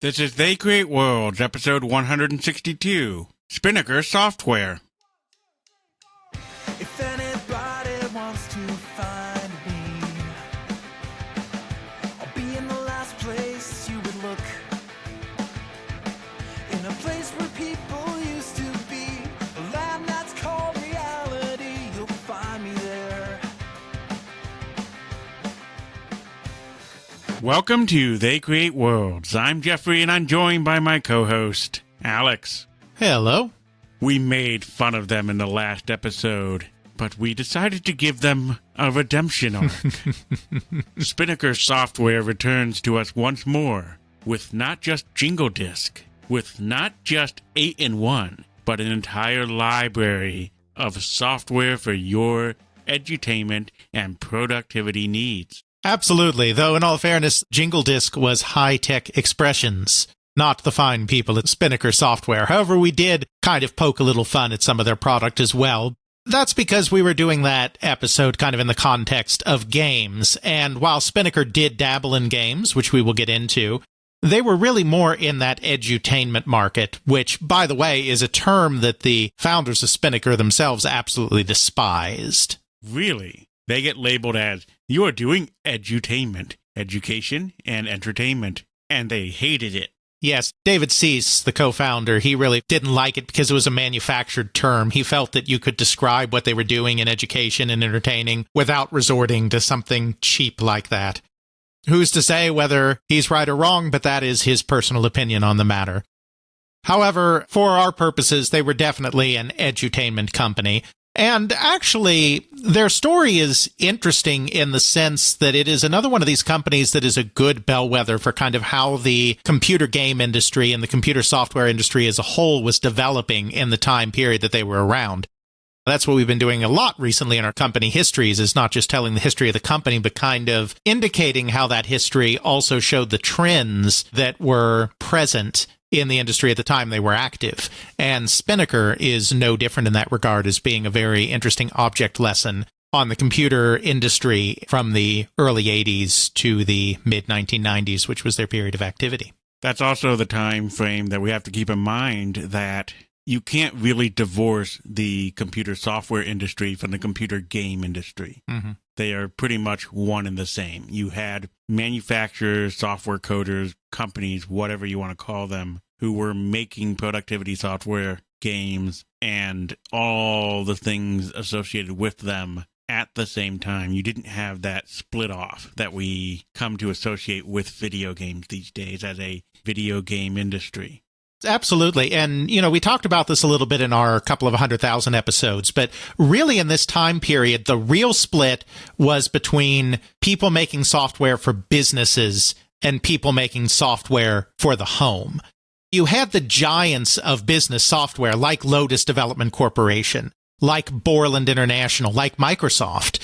This is They Create Worlds, episode 162, Spinnaker Software. If anybody wants to find me, I'll be in the last place you would look. In a place where people used to be, a land that's called reality. You'll find me there. Welcome to They Create Worlds. I'm Jeffrey, and I'm joined by my co-host, Alex. Hello. We made fun of them in the last episode, but we decided to give them a redemption arc. Spinnaker Software returns to us once more, with not just Jingle Disc, with not just 8-in-1, but an entire library of software for your edutainment and productivity needs. Absolutely, though in all fairness, Jingle Disc was high-tech expressions, not the fine people at Spinnaker Software. However, we did kind of poke a little fun at some of their product as well. That's because we were doing that episode kind of in the context of games, and while Spinnaker did dabble in games, which we will get into, they were really more in that edutainment market, which, by the way, is a term that the founders of Spinnaker themselves absolutely despised. Really? They get labeled as, you are doing edutainment, education, and entertainment, and they hated it. Yes, David Cease, the co-founder, he really didn't like it because it was a manufactured term. He felt that you could describe what they were doing in education and entertaining without resorting to something cheap like that. Who's to say whether he's right or wrong, but that is his personal opinion on the matter. However, for our purposes, they were definitely an edutainment company. And actually, their story is interesting in the sense that it is another one of these companies that is a good bellwether for kind of how the computer game industry and the computer software industry as a whole was developing in the time period that they were around. That's what we've been doing a lot recently in our company histories, is not just telling the history of the company, but kind of indicating how that history also showed the trends that were present in the industry at the time they were active. And Spinnaker is no different in that regard, as being a very interesting object lesson on the computer industry from the early 80s to the mid-1990s, which was their period of activity. That's also the time frame that we have to keep in mind that you can't really divorce the computer software industry from the computer game industry. Mm-hmm. They are pretty much one and the same. You had manufacturers, software coders, companies, whatever you want to call them, who were making productivity software, games, and all the things associated with them at the same time. You didn't have that split off that we come to associate with video games these days as a video game industry. Absolutely. And, we talked about this a little bit in our couple of 100,000 episodes, but really in this time period, the real split was between people making software for businesses and people making software for the home. You had the giants of business software like Lotus Development Corporation, like Borland International, like Microsoft,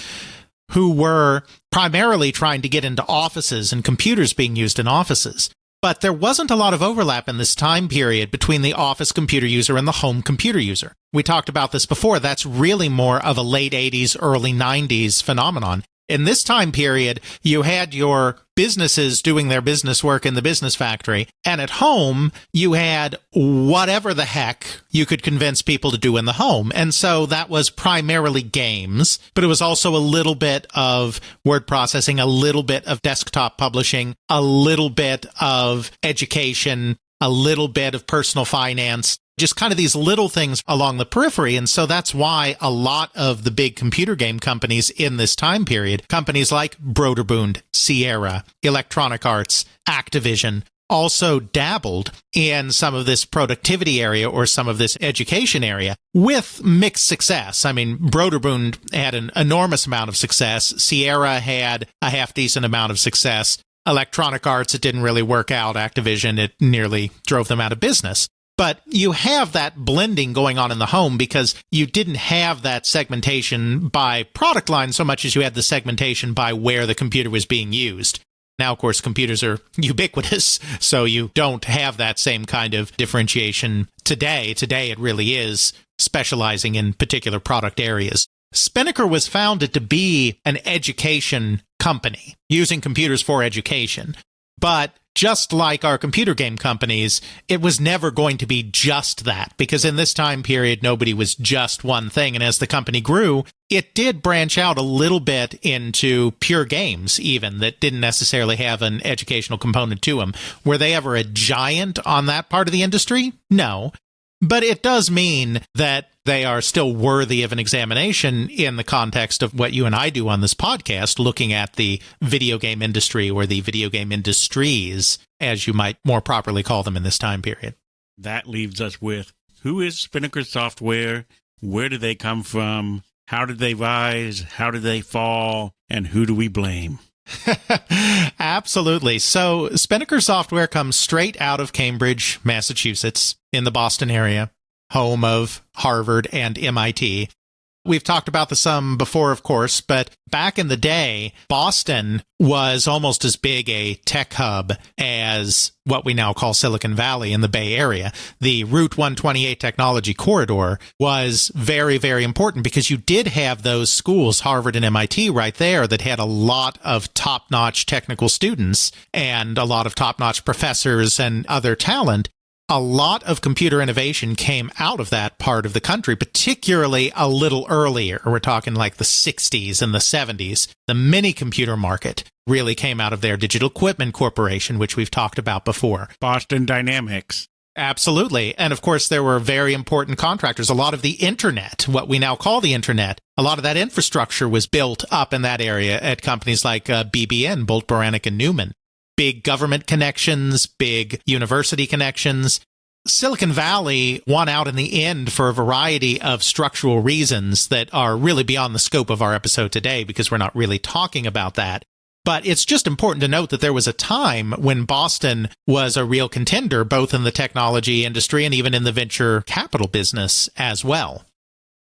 who were primarily trying to get into offices and computers being used in offices. But there wasn't a lot of overlap in this time period between the office computer user and the home computer user. We talked about this before. That's really more of a late 80s, early 90s phenomenon. In this time period, you had your businesses doing their business work in the business factory, and at home, you had whatever the heck you could convince people to do in the home. And so that was primarily games, but it was also a little bit of word processing, a little bit of desktop publishing, a little bit of education, a little bit of personal finance. Just kind of these little things along the periphery. And so that's why a lot of the big computer game companies in this time period, companies like Broderbund, Sierra, Electronic Arts, Activision, also dabbled in some of this productivity area or some of this education area with mixed success. I mean, Broderbund had an enormous amount of success. Sierra had a half-decent amount of success. Electronic Arts, it didn't really work out. Activision, it nearly drove them out of business. But you have that blending going on in the home because you didn't have that segmentation by product line so much as you had the segmentation by where the computer was being used. Now, of course, computers are ubiquitous, so you don't have that same kind of differentiation today. Today, it really is specializing in particular product areas. Spinnaker was founded to be an education company, using computers for education. But just like our computer game companies, it was never going to be just that, because in this time period, nobody was just one thing. And as the company grew, it did branch out a little bit into pure games, even that didn't necessarily have an educational component to them. Were they ever a giant on that part of the industry? No. But it does mean that they are still worthy of an examination in the context of what you and I do on this podcast, looking at the video game industry, or the video game industries, as you might more properly call them in this time period. That leaves us with, who is Spinnaker Software? Where do they come from? How did they rise? How did they fall? And who do we blame? Absolutely. So Spinnaker Software comes straight out of Cambridge, Massachusetts, in the Boston area, home of Harvard and MIT. We've talked about the some before, of course, but back in the day, Boston was almost as big a tech hub as what we now call Silicon Valley in the Bay Area. The Route 128 technology corridor was very, very important because you did have those schools, Harvard and MIT, right there, that had a lot of top-notch technical students and a lot of top-notch professors and other talent. A lot of computer innovation came out of that part of the country, particularly a little earlier. We're talking like the 60s and the 70s. The mini computer market really came out of there. Digital Equipment Corporation, which we've talked about before. Boston Dynamics. Absolutely. And of course, there were very important contractors. A lot of the internet, what we now call the internet, a lot of that infrastructure was built up in that area at companies like BBN, Bolt, Beranek, and Newman. Big government connections, big university connections. Silicon Valley won out in the end for a variety of structural reasons that are really beyond the scope of our episode today, because we're not really talking about that. But it's just important to note that there was a time when Boston was a real contender, both in the technology industry and even in the venture capital business as well.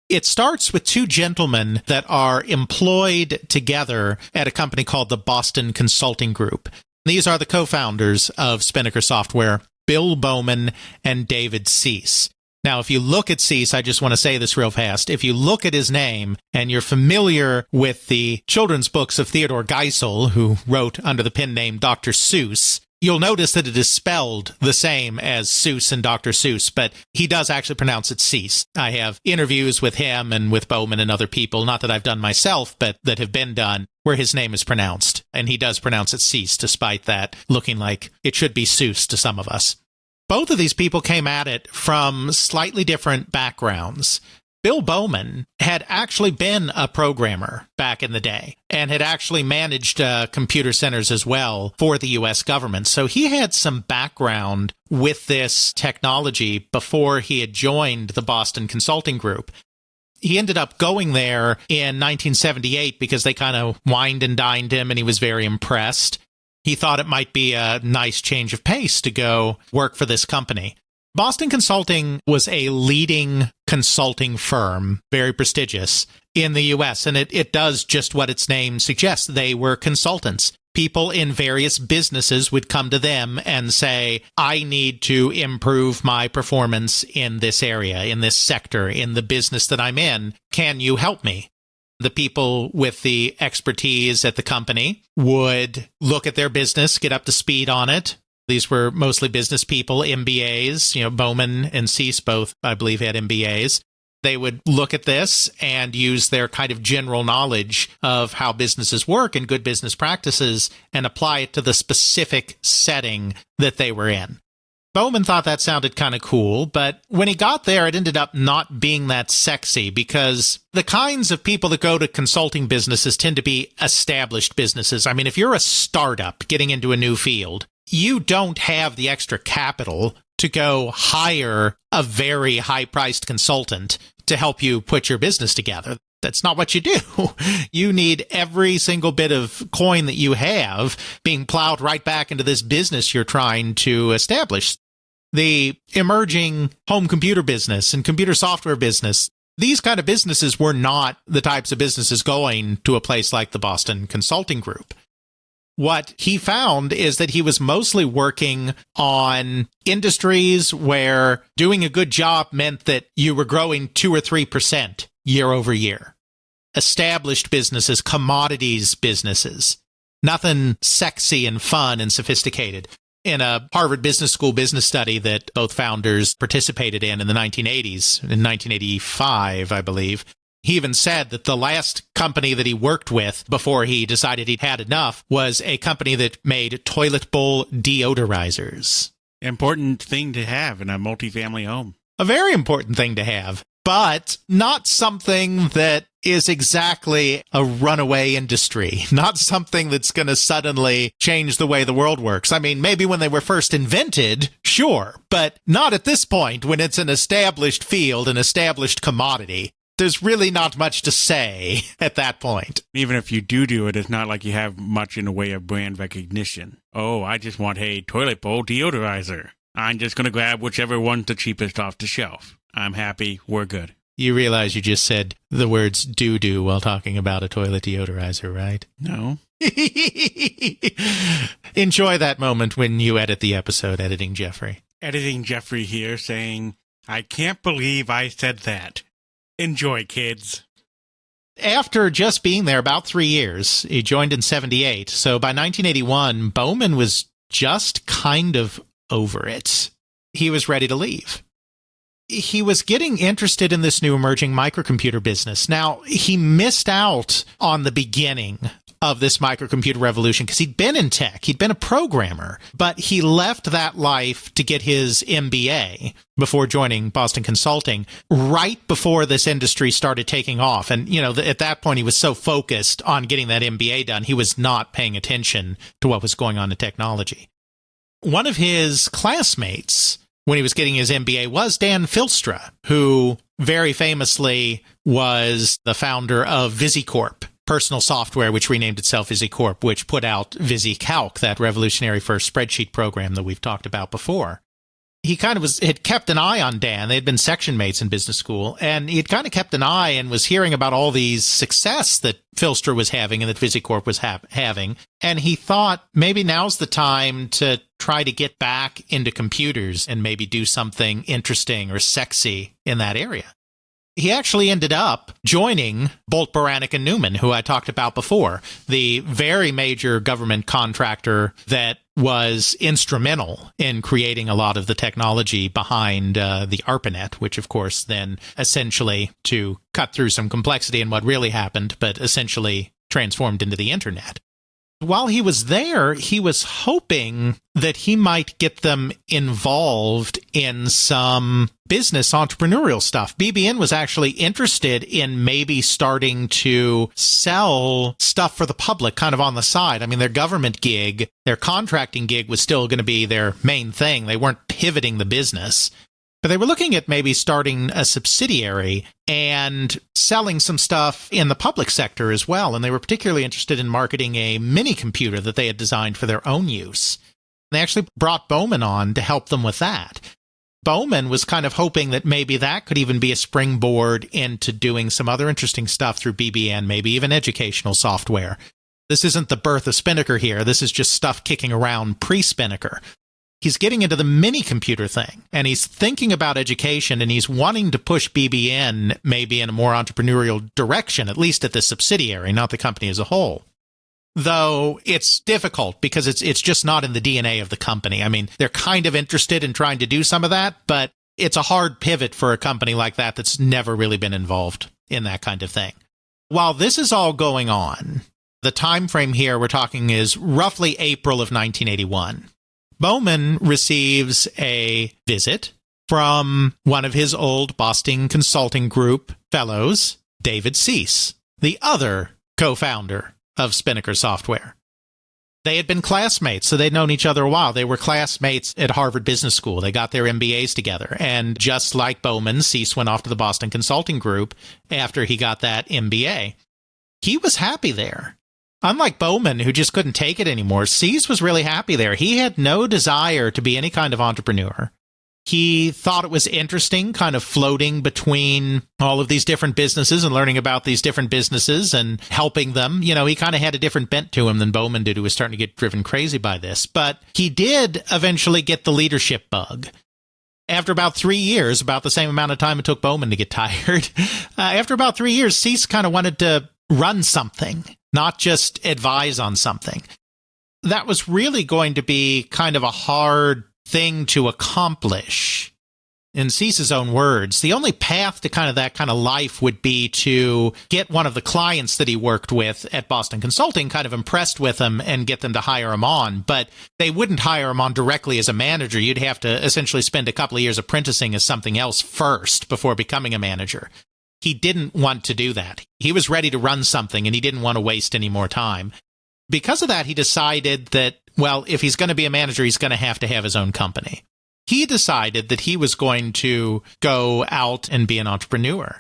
It starts with two gentlemen that are employed together at a company called the Boston Consulting Group. These are the co-founders of Spinnaker Software, Bill Bowman and David Cease. Now, if you look at Cease, I just want to say this real fast. If you look at his name and you're familiar with the children's books of Theodore Geisel, who wrote under the pen name Dr. Seuss, you'll notice that it is spelled the same as Seuss and Dr. Seuss, but he does actually pronounce it Cease. I have interviews with him and with Bowman and other people, not that I've done myself, but that have been done, where his name is pronounced. And he does pronounce it Cease, despite that looking like it should be Seuss to some of us. Both of these people came at it from slightly different backgrounds. Bill Bowman had actually been a programmer back in the day and had actually managed computer centers as well for the U.S. government. So he had some background with this technology before he had joined the Boston Consulting Group. He ended up going there in 1978 because they kind of wined and dined him and he was very impressed. He thought it might be a nice change of pace to go work for this company. Boston Consulting was a leading consulting firm, very prestigious, in the U.S., and it does just what its name suggests. They were consultants. People in various businesses would come to them and say, I need to improve my performance in this area, in this sector, in the business that I'm in. Can you help me? The people with the expertise at the company would look at their business, get up to speed on it. These were mostly business people, MBAs. Bowman and Cease both, I believe, had MBAs. They would look at this and use their kind of general knowledge of how businesses work and good business practices and apply it to the specific setting that they were in. Bowman thought that sounded kind of cool, but when he got there, it ended up not being that sexy because the kinds of people that go to consulting businesses tend to be established businesses. I mean, if you're a startup getting into a new field, you don't have the extra capital to go hire a very high-priced consultant to help you put your business together. That's not what you do. You need every single bit of coin that you have being plowed right back into this business you're trying to establish. The emerging home computer business and computer software business, these kind of businesses were not the types of businesses going to a place like the Boston Consulting Group. What he found is that he was mostly working on industries where doing a good job meant that you were growing 2 or 3% year over year. Established businesses, commodities businesses, Nothing sexy and fun and sophisticated. In a Harvard Business School business study that both founders participated in the 1980s, in 1985, I believe, he even said that the last company that he worked with before he decided he'd had enough was a company that made toilet bowl deodorizers. Important thing to have in a multifamily home. A very important thing to have, but not something that is exactly a runaway industry, not something that's going to suddenly change the way the world works. I mean, maybe when they were first invented, sure, but not at this point when it's an established field, an established commodity. There's really not much to say at that point. Even if you do it, it's not like you have much in the way of brand recognition. Oh, I just want a toilet bowl deodorizer. I'm just going to grab whichever one's the cheapest off the shelf. I'm happy. We're good. You realize you just said the words do while talking about a toilet deodorizer, right? No. Enjoy that moment when you edit the episode, Editing Jeffrey. Editing Jeffrey here saying, I can't believe I said that. Enjoy, kids. After just being there about 3 years, he joined in 78. So by 1981, Bowman was just kind of over it. He was ready to leave. He was getting interested in this new emerging microcomputer business. Now, he missed out on the beginning of this microcomputer revolution because he'd been in tech. He'd been a programmer, but he left that life to get his MBA before joining Boston Consulting right before this industry started taking off. And, you know, at that point, he was so focused on getting that MBA done, he was not paying attention to what was going on in technology. One of his classmates when he was getting his MBA was Dan Filstra, who very famously was the founder of VisiCorp, personal software, which renamed itself VisiCorp, which put out VisiCalc, that revolutionary first spreadsheet program that we've talked about before. He kind of had kept an eye on Dan. They had been section mates in business school, and he had kind of kept an eye and was hearing about all these success that Filstra was having and that VisiCorp was having. And he thought maybe now's the time to try to get back into computers and maybe do something interesting or sexy in that area. He actually ended up joining Bolt, Baranek, and Newman, who I talked about before, the very major government contractor that was instrumental in creating a lot of the technology behind the ARPANET, which, of course, then essentially, to cut through some complexity in what really happened, but essentially transformed into the Internet. While he was there, he was hoping that he might get them involved in some business entrepreneurial stuff. BBN was actually interested in maybe starting to sell stuff for the public kind of on the side. I mean, their government gig, their contracting gig was still going to be their main thing. They weren't pivoting the business. But they were looking at maybe starting a subsidiary and selling some stuff in the public sector as well. And they were particularly interested in marketing a mini computer that they had designed for their own use. They actually brought Bowman on to help them with that. Bowman was kind of hoping that maybe that could even be a springboard into doing some other interesting stuff through BBN, maybe even educational software. This isn't the birth of Spinnaker here. This is just stuff kicking around pre-Spinnaker. He's getting into the mini computer thing, and he's thinking about education, and he's wanting to push BBN maybe in a more entrepreneurial direction, at least at the subsidiary, not the company as a whole. Though it's difficult because it's just not in the DNA of the company. I mean, they're kind of interested in trying to do some of that, but it's a hard pivot for a company like that that's never really been involved in that kind of thing. While this is all going on, the time frame here we're talking is roughly April of 1981. Bowman receives a visit from one of his old Boston Consulting Group fellows, David Cease, the other co-founder of Spinnaker Software. They had been classmates, so they'd known each other a while. They were classmates at Harvard Business School. They got their MBAs together. And just like Bowman, Cease went off to the Boston Consulting Group after he got that MBA. He was happy there. Unlike Bowman, who just couldn't take it anymore, Cease was really happy there. He had no desire to be any kind of entrepreneur. He thought it was interesting, kind of floating between all of these different businesses and learning about these different businesses and helping them. You know, he kind of had a different bent to him than Bowman did, who was starting to get driven crazy by this. But he did eventually get the leadership bug. After about 3 years, about the same amount of time it took Bowman to get tired, after about 3 years, Cease kind of wanted to run something, not just advise on something. that was really going to be kind of a hard thing to accomplish. In Cease's own words, the only path to kind of that kind of life would be to get one of the clients that he worked with at Boston Consulting kind of impressed with him and get them to hire him on. But they wouldn't hire him on directly as a manager. You'd have to essentially spend a couple of years apprenticing as something else first before becoming a manager. He didn't want to do that. He was ready to run something, and he didn't want to waste any more time. Because of that, he decided that, well, if he's going to be a manager, he's going to have his own company. He decided that he was going to go out and be an entrepreneur.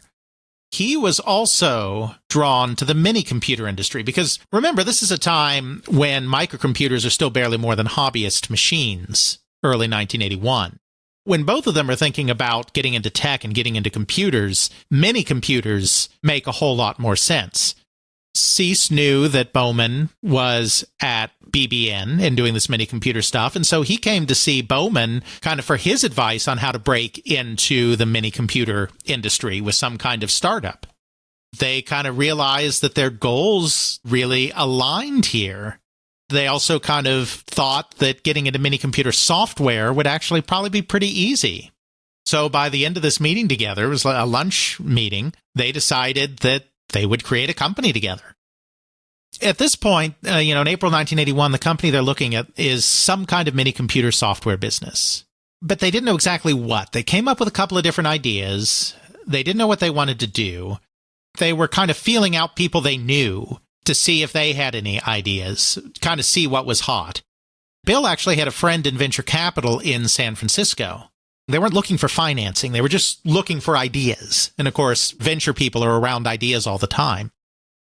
He was also drawn to the mini-computer industry because, remember, this is a time when microcomputers are still barely more than hobbyist machines, early 1981. When both of them are thinking about getting into tech and getting into computers, mini-computers make a whole lot more sense. Cease knew that Bowman was at BBN and doing this mini-computer stuff, and so he came to see Bowman kind of for his advice on how to break into the mini-computer industry with some kind of startup. They kind of realized that their goals really aligned here. They also kind of thought that getting into mini-computer software would actually probably be pretty easy. So by the end of this meeting together, it was a lunch meeting, they decided that they would create a company together. At this point, in April 1981, the company they're looking at is some kind of mini-computer software business. But they didn't know exactly what. They came up with a couple of different ideas. They didn't know what they wanted to do. They were kind of feeling out people they knew to see if they had any ideas, kind of see what was hot. Bill actually had a friend in venture capital in San Francisco. They weren't looking for financing. They were just looking for ideas. And of course, venture people are around ideas all the time.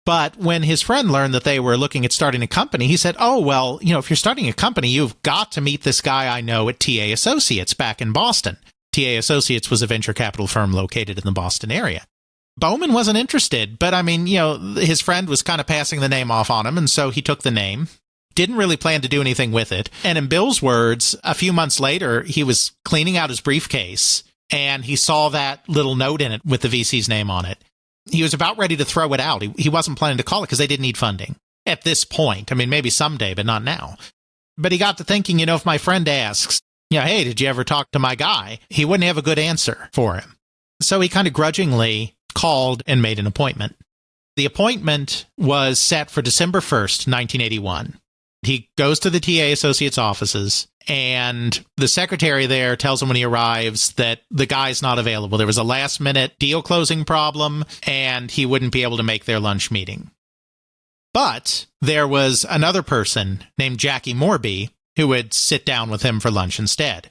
But when his friend learned that they were looking at starting a company, he said, oh, well, if you're starting a company, you've got to meet this guy I know at TA Associates back in Boston. TA Associates was a venture capital firm located in the Boston area. Bowman wasn't interested, but his friend was kind of passing the name off on him, and so he took the name. Didn't really plan to do anything with it. And in Bill's words, a few months later, he was cleaning out his briefcase, and he saw that little note in it with the VC's name on it. He was about ready to throw it out. He wasn't planning to call it because they didn't need funding at this point. Maybe someday, but not now. But he got to thinking, if my friend asks, hey, did you ever talk to my guy? He wouldn't have a good answer for him. So he kind of grudgingly called and made an appointment. The appointment was set for December 1st, 1981. He goes to the TA Associates offices, and the secretary there tells him when he arrives that the guy's not available. There was a last-minute deal closing problem, and he wouldn't be able to make their lunch meeting. But there was another person named Jackie Morby who would sit down with him for lunch instead.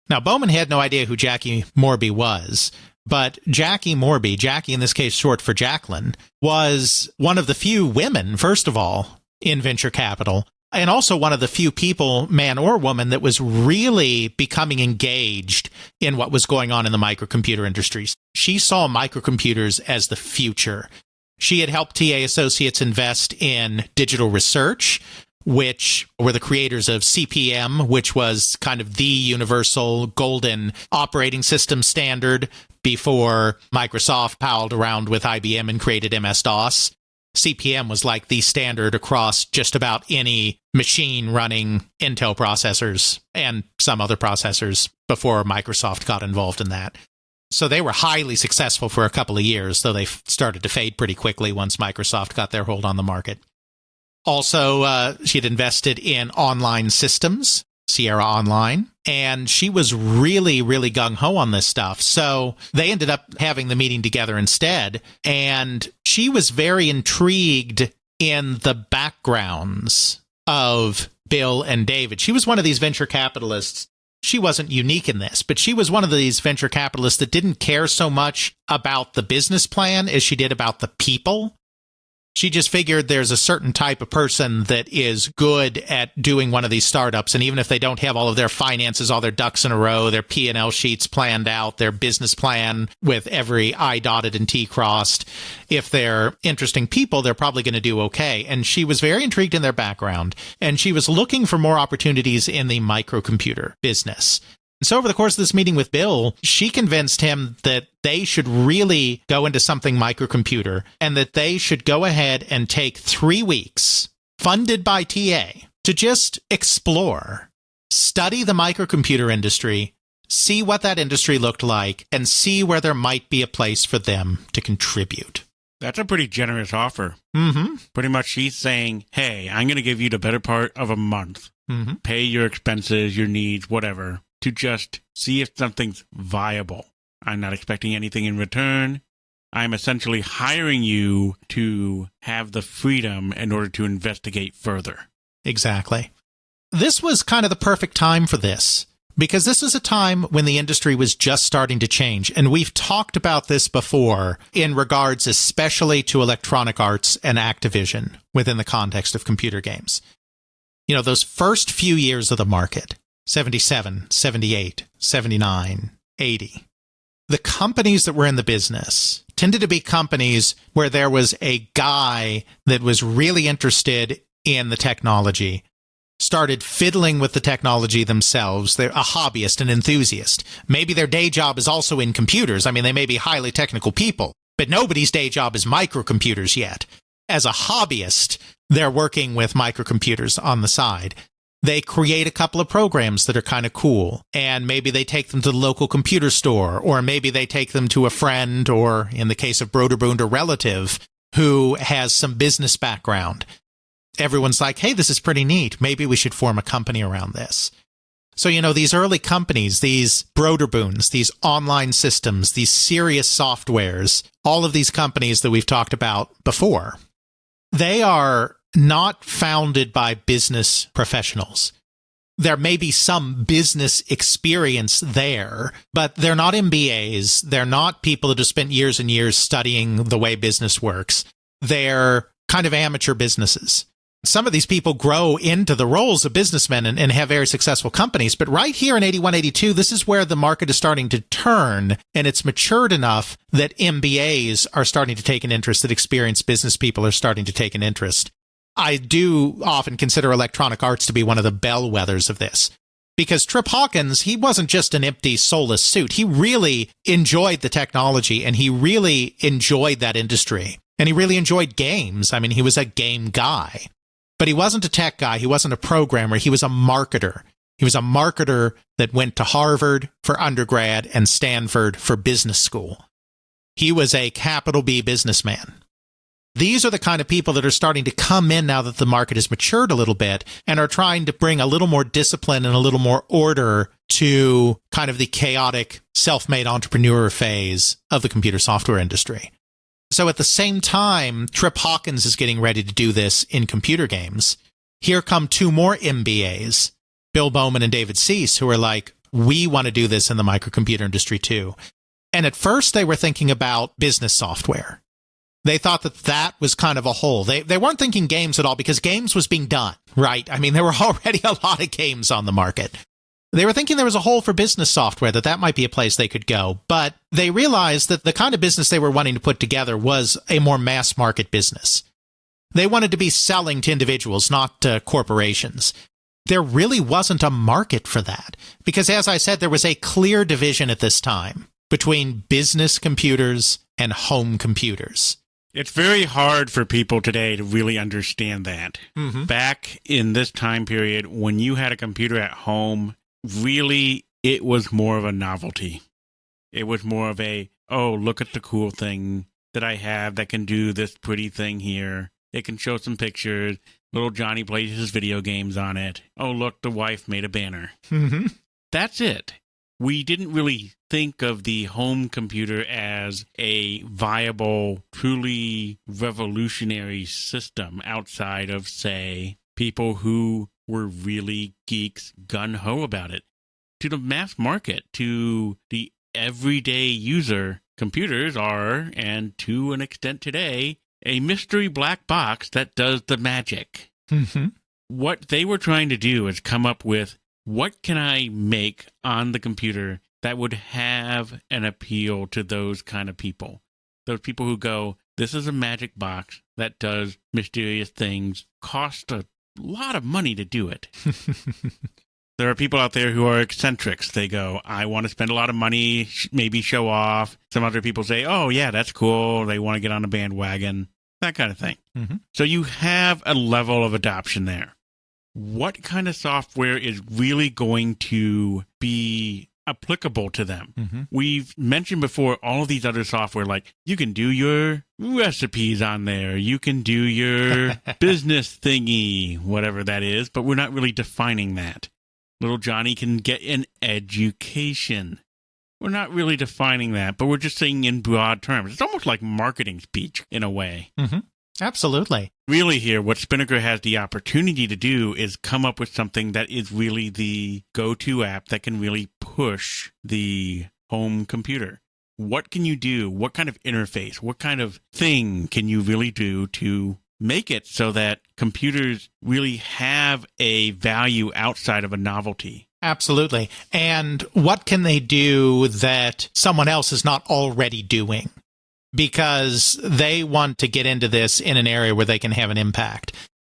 Now, Bowman had no idea who Jackie Morby was, but Jackie Morby, Jackie in this case short for Jacqueline, was one of the few women, first of all, in venture capital, and also one of the few people, man or woman, that was really becoming engaged in what was going on in the microcomputer industry. She saw microcomputers as the future. She had helped TA Associates invest in digital research, which were the creators of CP/M, which was kind of the universal golden operating system standard before Microsoft palled around with IBM and created MS-DOS. CP/M was like the standard across just about any machine running Intel processors and some other processors before Microsoft got involved in that. So they were highly successful for a couple of years, though they started to fade pretty quickly once Microsoft got their hold on the market. Also, she had invested in online systems, Sierra Online, and she was really, really gung-ho on this stuff. So they ended up having the meeting together instead, and she was very intrigued in the backgrounds of Bill and David. She was one of these venture capitalists. She wasn't unique in this, but she was one of these venture capitalists that didn't care so much about the business plan as she did about the people. She just figured there's a certain type of person that is good at doing one of these startups, and even if they don't have all of their finances, all their ducks in a row, their P&L sheets planned out, their business plan with every I dotted and T crossed, if they're interesting people, they're probably going to do okay. And she was very intrigued in their background, and she was looking for more opportunities in the microcomputer business. So over the course of this meeting with Bill, she convinced him that they should really go into something microcomputer and that they should go ahead and take 3 weeks, funded by TA, to just explore, study the microcomputer industry, see what that industry looked like, and see where there might be a place for them to contribute. That's a pretty generous offer. Mm-hmm. Pretty much she's saying, hey, I'm going to give you the better part of a month. Mm-hmm. Pay your expenses, your needs, whatever, to just see if something's viable. I'm not expecting anything in return. I'm essentially hiring you to have the freedom in order to investigate further. Exactly. This was kind of the perfect time for this, because this is a time when the industry was just starting to change. And we've talked about this before in regards especially to Electronic Arts and Activision within the context of computer games. You know, those first few years of the market, 77, 78, 79, 80. The companies that were in the business tended to be companies where there was a guy that was really interested in the technology, started fiddling with the technology themselves. They're a hobbyist, an enthusiast. Maybe their day job is also in computers. I mean, they may be highly technical people, but nobody's day job is microcomputers yet. As a hobbyist, they're working with microcomputers on the side. They create a couple of programs that are kind of cool, and maybe they take them to the local computer store, or maybe they take them to a friend, or in the case of Broderbund, a relative who has some business background. Everyone's like, hey, this is pretty neat. Maybe we should form a company around this. So, you know, these early companies, these Broderbunds, these online systems, these serious softwares, all of these companies that we've talked about before, they are not founded by business professionals. There may be some business experience there, but they're not MBAs. They're not people that have spent years and years studying the way business works. They're kind of amateur businesses. Some of these people grow into the roles of businessmen and have very successful companies. But right here in 81, 82, this is where the market is starting to turn, and it's matured enough that MBAs are starting to take an interest, that experienced business people are starting to take an interest. I do often consider Electronic Arts to be one of the bellwethers of this. Because Trip Hawkins, he wasn't just an empty, soulless suit. He really enjoyed the technology, and he really enjoyed that industry. And he really enjoyed games. I mean, he was a game guy. But he wasn't a tech guy. He wasn't a programmer. He was a marketer. He was a marketer that went to Harvard for undergrad and Stanford for business school. He was a capital B businessman. These are the kind of people that are starting to come in now that the market has matured a little bit and are trying to bring a little more discipline and a little more order to kind of the chaotic self-made entrepreneur phase of the computer software industry. So at the same time, Trip Hawkins is getting ready to do this in computer games. Here come two more MBAs, Bill Bowman and David Cease, who are like, we want to do this in the microcomputer industry too. And at first they were thinking about business software. They thought that that was kind of a hole. They weren't thinking games at all because games was being done, right? I mean, there were already a lot of games on the market. They were thinking there was a hole for business software, that might be a place they could go. But they realized that the kind of business they were wanting to put together was a more mass market business. They wanted to be selling to individuals, not to corporations. There really wasn't a market for that. Because as I said, there was a clear division at this time between business computers and home computers. It's very hard for people today to really understand that. Mm-hmm. Back in this time period, when you had a computer at home, really, it was more of a novelty. It was more of a, oh, look at the cool thing that I have that can do this pretty thing here. It can show some pictures. Little Johnny plays his video games on it. Oh, look, the wife made a banner. Mm-hmm. That's it. We didn't really think of the home computer as a viable, truly revolutionary system outside of, say, people who were really geeks gung-ho about it. To the mass market, to the everyday user, computers are, and to an extent today, a mystery black box that does the magic. Mm-hmm. What they were trying to do is come up with, what can I make on the computer that would have an appeal to those kind of people? Those people who go, this is a magic box that does mysterious things, cost a lot of money to do it. There are people out there who are eccentrics. They go, I want to spend a lot of money, maybe show off. Some other people say, oh, yeah, that's cool. They want to get on a bandwagon, that kind of thing. Mm-hmm. So you have a level of adoption there. what kind of software is really going to be applicable to them. Mm-hmm. We've mentioned before all of these other software, like you can do your recipes on there, you can do your business thingy, whatever that is, but we're not really defining that. Little Johnny can get an education. We're not really defining that, but we're just saying in broad terms. It's almost like marketing speech in a way. Mm-hmm. Absolutely. Really here, what Spinnaker has the opportunity to do is come up with something that is really the go-to app that can really push the home computer. What can you do? What kind of interface? What kind of thing can you really do to make it so that computers really have a value outside of a novelty? Absolutely. And what can they do that someone else is not already doing? Because they want to get into this in an area where they can have an impact.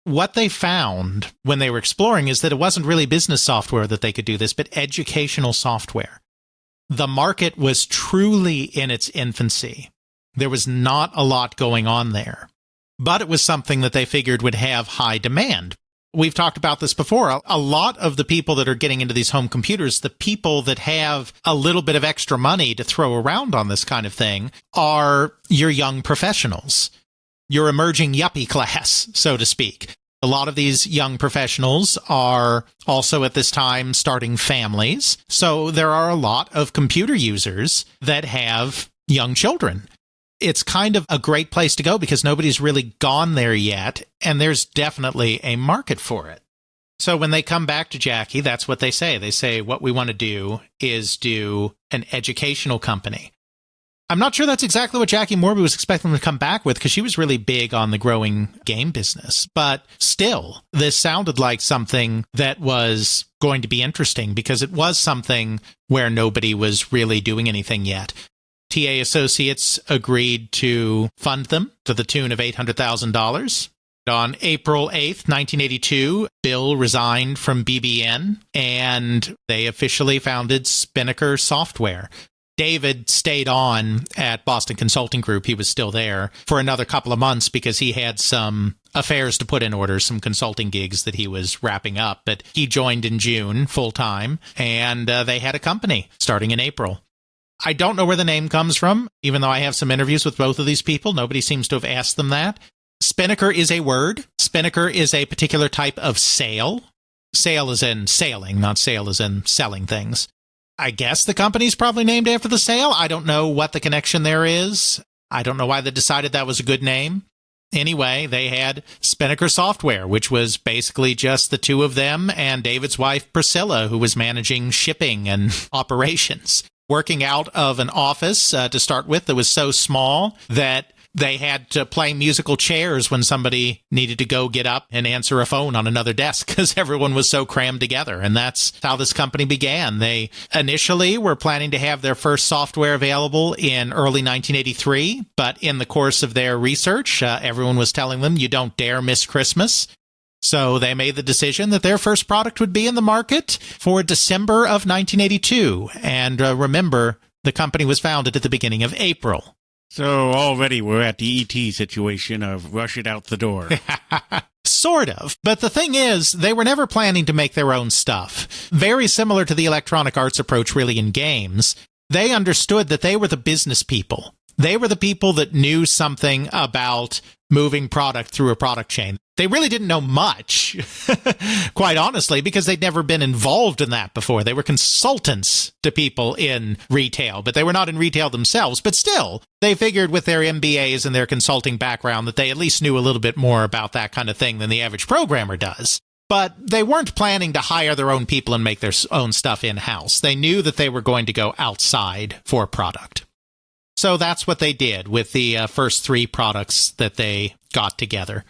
What they found when they were exploring is that it wasn't really business software that they could do this, but educational software. The market was truly in its infancy. There was not a lot going on there, but it was something that they figured would have high demand. We've talked about this before. A lot of the people that are getting into these home computers, the people that have a little bit of extra money to throw around on this kind of thing, are your young professionals, your emerging yuppie class, so to speak. A lot of these young professionals are also at this time starting families. So there are a lot of computer users that have young children. It's kind of a great place to go because nobody's really gone there yet, and there's definitely a market for it. So when they come back to Jackie, that's what they say. They say, what we want to do is do an educational company. I'm not sure that's exactly what Jackie Morby was expecting to come back with because she was really big on the growing game business. But still, this sounded like something that was going to be interesting because it was something where nobody was really doing anything yet. TA Associates agreed to fund them to the tune of $800,000. On April 8th, 1982, Bill resigned from BBN, and they officially founded Spinnaker Software. David stayed on at Boston Consulting Group. He was still there for another couple of months because he had some affairs to put in order, some consulting gigs that he was wrapping up. But he joined in June full-time, and they had a company starting in April. I don't know where the name comes from, even though I have some interviews with both of these people. Nobody seems to have asked them that. Spinnaker is a word. Spinnaker is a particular type of sail. Sail as in sailing, not sail as in selling things. I guess the company's probably named after the sail. I don't know what the connection there is. I don't know why they decided that was a good name. Anyway, they had Spinnaker Software, which was basically just the two of them and David's wife, Priscilla, who was managing shipping and operations. Working out of an office to start with that was so small that they had to play musical chairs when somebody needed to go get up and answer a phone on another desk because everyone was so crammed together. And that's how this company began. They initially were planning to have their first software available in early 1983, but in the course of their research, everyone was telling them, you don't dare miss Christmas. So they made the decision that their first product would be in the market for December of 1982. And remember, the company was founded at the beginning of April. So already we're at the ET situation of rush it out the door. Sort of. But the thing is, they were never planning to make their own stuff. Very similar to the Electronic Arts approach really in games. They understood that they were the business people. They were the people that knew something about moving product through a product chain. They really didn't know much, quite honestly, because they'd never been involved in that before. They were consultants to people in retail, but they were not in retail themselves. But still, they figured with their MBAs and their consulting background that they at least knew a little bit more about that kind of thing than the average programmer does. But they weren't planning to hire their own people and make their own stuff in-house. They knew that they were going to go outside for product. So that's what they did with the first three products that they got together.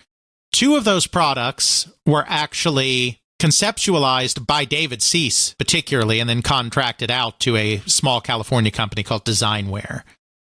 Two of those products were actually conceptualized by David Cease, particularly, and then contracted out to a small California company called Designware.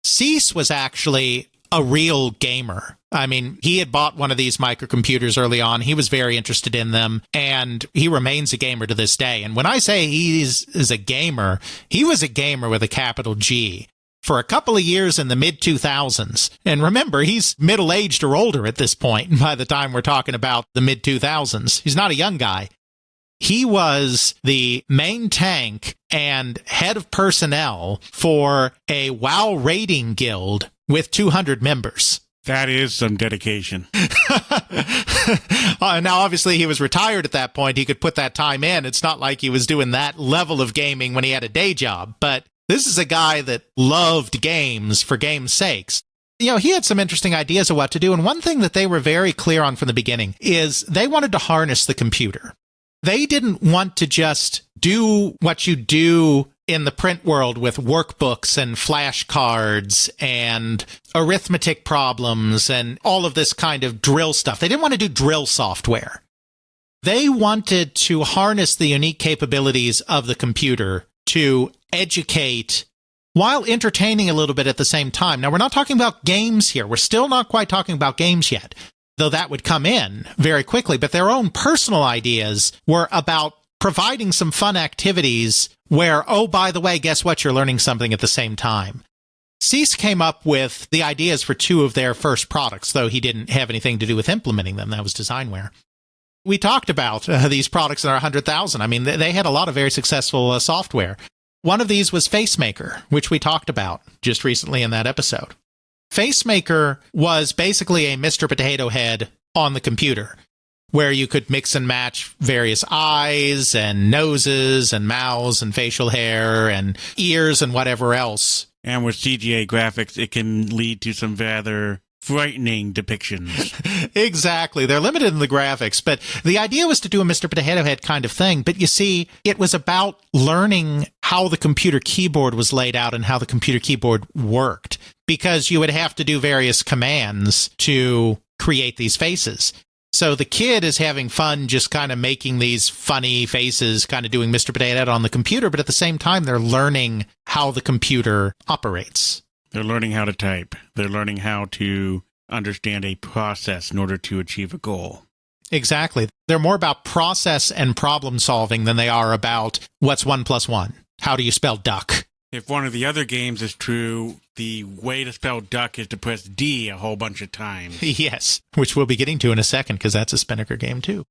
Cease was actually a real gamer. I mean, he had bought one of these microcomputers early on. He was very interested in them, and he remains a gamer to this day. And when I say he is a gamer, he was a gamer with a capital G. for a couple of years in the mid-2000s. And remember, he's middle-aged or older at this point by the time we're talking about the mid-2000s. He's not a young guy. He was the main tank and head of personnel for a WoW raiding guild with 200 members. That is some dedication. Now, obviously, he was retired at that point. He could put that time in. It's not like he was doing that level of gaming when he had a day job. But this is a guy that loved games for game's sakes. You know, he had some interesting ideas of what to do. And one thing that they were very clear on from the beginning is they wanted to harness the computer. They didn't want to just do what you do in the print world with workbooks and flashcards and arithmetic problems and all of this kind of drill stuff. They didn't want to do drill software. They wanted to harness the unique capabilities of the computer to educate while entertaining a little bit at the same time. Now, we're not talking about games here. We're still not quite talking about games yet, though that would come in very quickly. But their own personal ideas were about providing some fun activities where, oh, by the way, guess what? You're learning something at the same time. Cease came up with the ideas for two of their first products, though he didn't have anything to do with implementing them. That was Designware. We talked about these products in our 100,000. I mean, they had a lot of very successful software. One of these was FaceMaker, which we talked about just recently in that episode. FaceMaker was basically a Mr. Potato Head on the computer, where you could mix and match various eyes and noses and mouths and facial hair and ears and whatever else. And with CGI graphics, it can lead to some rather frightening depictions. Exactly. They're limited in the graphics, but the idea was to do a Mr. Potato Head kind of thing. But you see, it was about learning how the computer keyboard was laid out and how the computer keyboard worked, because you would have to do various commands to create these faces. So the kid is having fun just kind of making these funny faces, kind of doing Mr. Potato Head on the computer, but at the same time, they're learning how the computer operates. They're learning how to type. They're learning how to understand a process in order to achieve a goal. Exactly. They're more about process and problem solving than they are about what's 1 + 1. How do you spell duck? If one of the other games is true, the way to spell duck is to press D a whole bunch of times. Yes, which we'll be getting to in a second because that's a Spinnaker game too.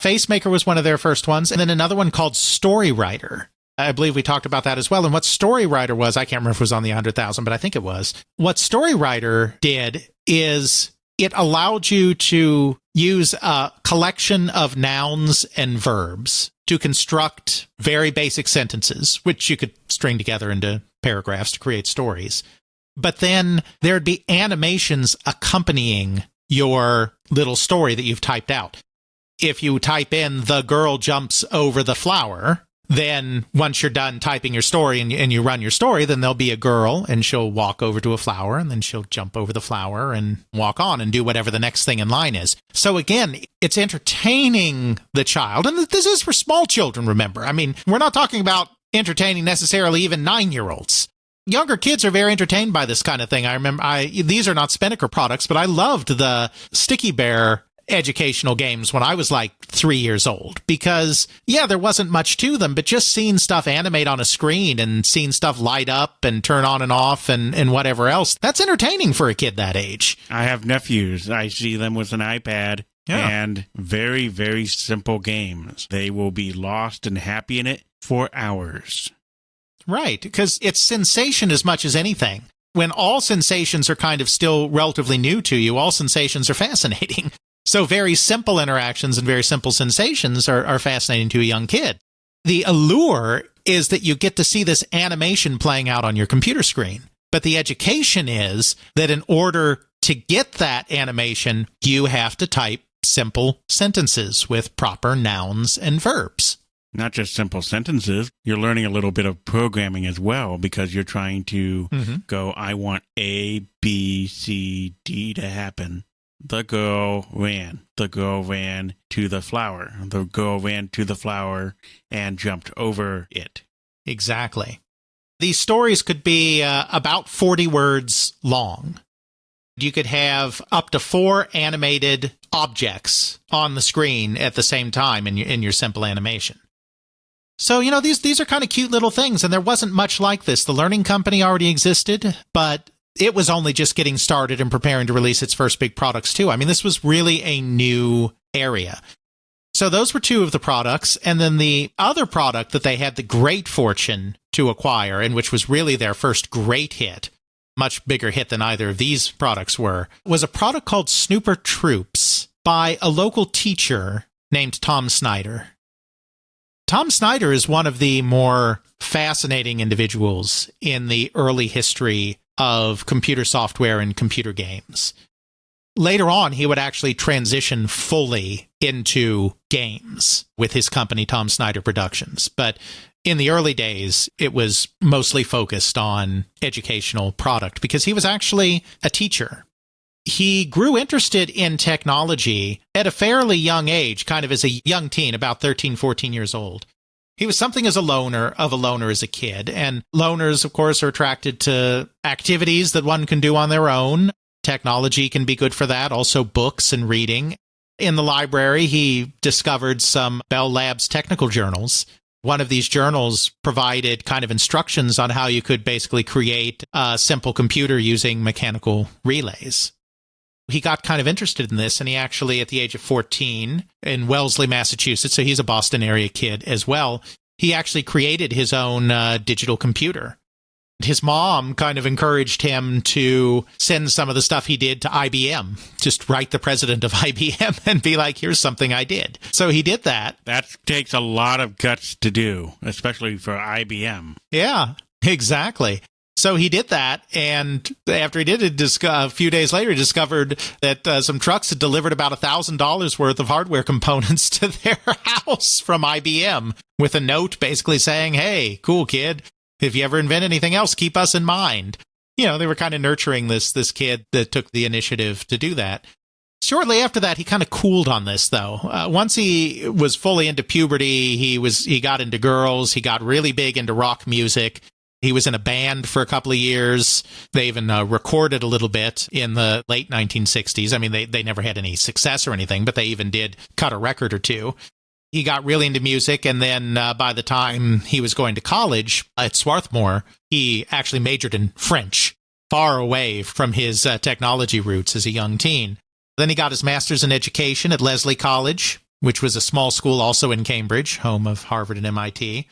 FaceMaker was one of their first ones, and then another one called Storywriter. I believe we talked about that as well. And what Storywriter was, I can't remember if it was on the 100,000, but I think it was. What Storywriter did is it allowed you to use a collection of nouns and verbs to construct very basic sentences, which you could string together into paragraphs to create stories. But then there'd be animations accompanying your little story that you've typed out. If you type in "the girl jumps over the flower," then once you're done typing your story and you run your story, then there'll be a girl and she'll walk over to a flower and then she'll jump over the flower and walk on and do whatever the next thing in line is. So again, it's entertaining the child. And this is for small children, remember. I mean, we're not talking about entertaining necessarily even 9-year-olds. Younger kids are very entertained by this kind of thing. I remember, these are not Spinnaker products, but I loved the Sticky Bear educational games when I was like 3 years old, because yeah, there wasn't much to them, but just seeing stuff animate on a screen and seeing stuff light up and turn on and off and whatever else, that's entertaining for a kid that age. I have nephews. I see them with an iPad and very, very simple games. They will be lost and happy in it for hours. Right, because it's sensation as much as anything. When all sensations are kind of still relatively new to you, all sensations are fascinating. So very simple interactions and very simple sensations are fascinating to a young kid. The allure is that you get to see this animation playing out on your computer screen. But the education is that in order to get that animation, you have to type simple sentences with proper nouns and verbs. Not just simple sentences. You're learning a little bit of programming as well, because you're trying to go, I want A, B, C, D to happen. The girl ran. The girl ran to the flower. The girl ran to the flower and jumped over it. Exactly. These stories could be about 40 words long. You could have up to 4 animated objects on the screen at the same time in your simple animation. So, these are kind of cute little things, and there wasn't much like this. The Learning Company already existed, but it was only just getting started and preparing to release its first big products, too. I mean, this was really a new area. So those were two of the products. And then the other product that they had the great fortune to acquire, and which was really their first great hit, much bigger hit than either of these products were, was a product called Snooper Troops by a local teacher named Tom Snyder. Tom Snyder is one of the more fascinating individuals in the early history of computer software and computer games. Later on, he would actually transition fully into games with his company, Tom Snyder Productions. But in the early days, it was mostly focused on educational product because he was actually a teacher. He grew interested in technology at a fairly young age, kind of as a young teen, about 13, 14 years old. He was something of a loner as a kid. And loners, of course, are attracted to activities that one can do on their own. Technology can be good for that, also books and reading. In the library, he discovered some Bell Labs technical journals. One of these journals provided kind of instructions on how you could basically create a simple computer using mechanical relays. He got kind of interested in this, and he actually, at the age of 14, in Wellesley, Massachusetts, so he's a Boston area kid as well, he actually created his own digital computer. His mom kind of encouraged him to send some of the stuff he did to IBM. Just write the president of IBM and be like, here's something I did. So he did that. That takes a lot of guts to do, especially for IBM. Yeah, exactly. So he did that, and after he did it, a few days later, he discovered that some trucks had delivered about $1,000 worth of hardware components to their house from IBM with a note basically saying, hey, cool kid. If you ever invent anything else, keep us in mind. They were kind of nurturing this kid that took the initiative to do that. Shortly after that, he kind of cooled on this, though. Once he was fully into puberty, he got into girls. He got really big into rock music. He was in a band for a couple of years. They even recorded a little bit in the late 1960s. I mean, they never had any success or anything, but they even did cut a record or two. He got really into music, and then by the time he was going to college at Swarthmore, he actually majored in French, far away from his technology roots as a young teen. Then he got his master's in education at Lesley College, which was a small school also in Cambridge, home of Harvard and MIT.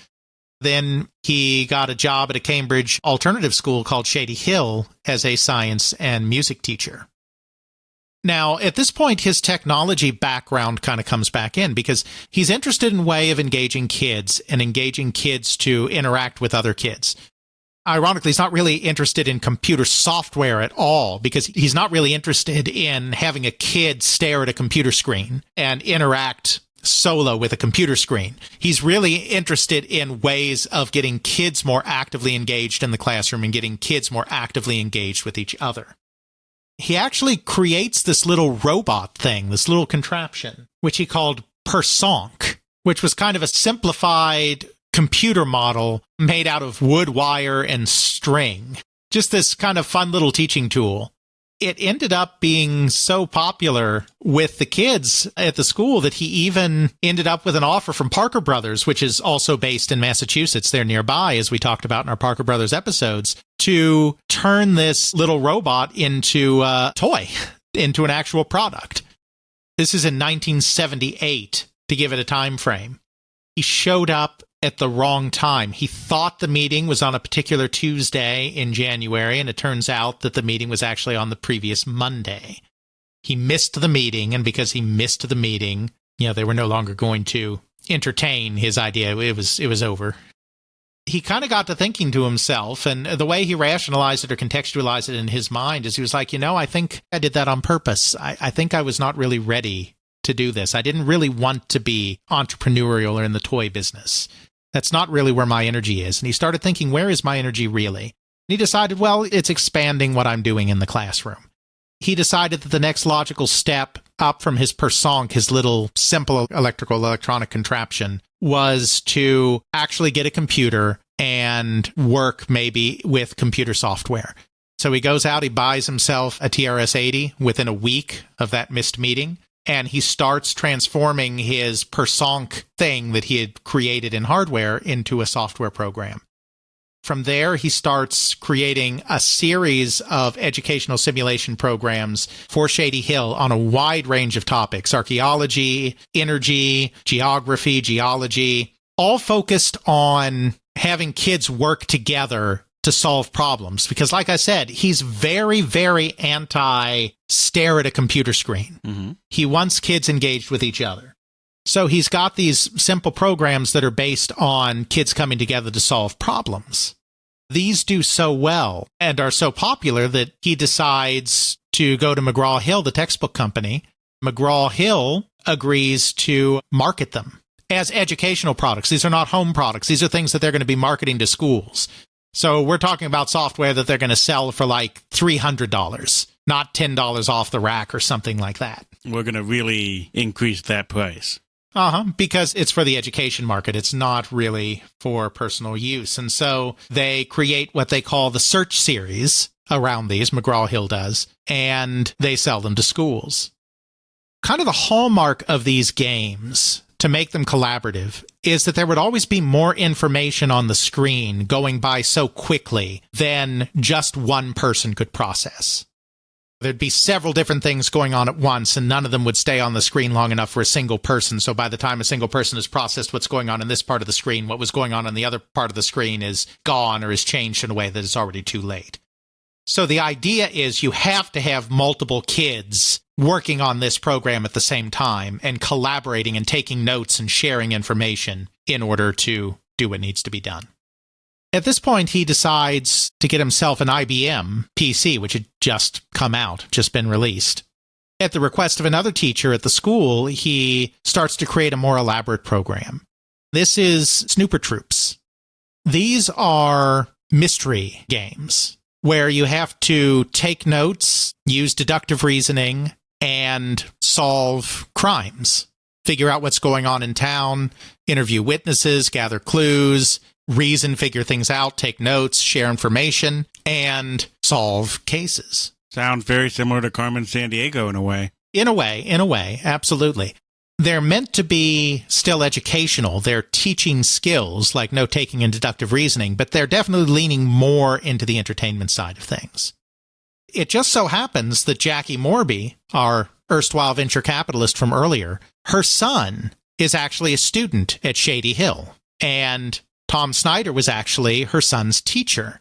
Then he got a job at a Cambridge alternative school called Shady Hill as a science and music teacher. Now, at this point, his technology background kind of comes back in because he's interested in a way of engaging kids and engaging kids to interact with other kids. Ironically, he's not really interested in computer software at all because he's not really interested in having a kid stare at a computer screen and interact solo with a computer screen. He's really interested in ways of getting kids more actively engaged in the classroom and getting kids more actively engaged with each other. He actually creates this little robot thing, this little contraption, which he called Personk, which was kind of a simplified computer model made out of wood, wire, and string. Just this kind of fun little teaching tool. It ended up being so popular with the kids at the school that he even ended up with an offer from Parker Brothers, which is also based in Massachusetts. They're nearby, as we talked about in our Parker Brothers episodes, to turn this little robot into a toy, into an actual product. This is in 1978, to give it a time frame. He showed up at the wrong time. He thought the meeting was on a particular Tuesday in January, and it turns out that the meeting was actually on the previous Monday. He missed the meeting, and because he missed the meeting, they were no longer going to entertain his idea. It was over. He kind of got to thinking to himself, and the way he rationalized it or contextualized it in his mind is he was like, I think I did that on purpose. I think I was not really ready to do this. I didn't really want to be entrepreneurial or in the toy business. That's not really where my energy is. And he started thinking, where is my energy really? And he decided, well, it's expanding what I'm doing in the classroom. He decided that the next logical step up from his Personk, his little simple electronic contraption, was to actually get a computer and work maybe with computer software. So he goes out, he buys himself a TRS-80 within a week of that missed meeting. and he starts transforming his per-sonc thing that he had created in hardware into a software program. From there, he starts creating a series of educational simulation programs for Shady Hill on a wide range of topics: archaeology, energy, geography, geology, all focused on having kids work together to solve problems. Because like I said, he's very, very anti-stare at a computer screen. Mm-hmm. He wants kids engaged with each other. So he's got these simple programs that are based on kids coming together to solve problems. These do so well and are so popular that he decides to go to McGraw-Hill, the textbook company. McGraw-Hill agrees to market them as educational products. These are not home products. These are things that they're going to be marketing to schools. So we're talking about software that they're going to sell for like $300, not $10 off the rack or something like that. We're going to really increase that price. Because it's for the education market. It's not really for personal use. And so they create what they call the search series around these, McGraw-Hill does, and they sell them to schools. Kind of the hallmark of these games, to make them collaborative, is that there would always be more information on the screen going by so quickly than just one person could process. There'd be several different things going on at once, and none of them would stay on the screen long enough for a single person. So by the time a single person has processed what's going on in this part of the screen, what was going on in the other part of the screen is gone or is changed in a way that is already too late. So the idea is you have to have multiple kids working on this program at the same time and collaborating and taking notes and sharing information in order to do what needs to be done. At this point, he decides to get himself an IBM PC, which had just come out, just been released. At the request of another teacher at the school, he starts to create a more elaborate program. This is Snooper Troops. These are mystery games where you have to take notes, use deductive reasoning, and solve crimes. Figure out what's going on in town, interview witnesses, gather clues, reason, figure things out, take notes, share information, and solve cases. Sounds very similar to Carmen Sandiego in a way. In a way, absolutely. They're meant to be still educational. They're teaching skills like note-taking and deductive reasoning, but they're definitely leaning more into the entertainment side of things. It just so happens that Jackie Morby, our erstwhile venture capitalist from earlier, her son is actually a student at Shady Hill, and Tom Snyder was actually her son's teacher.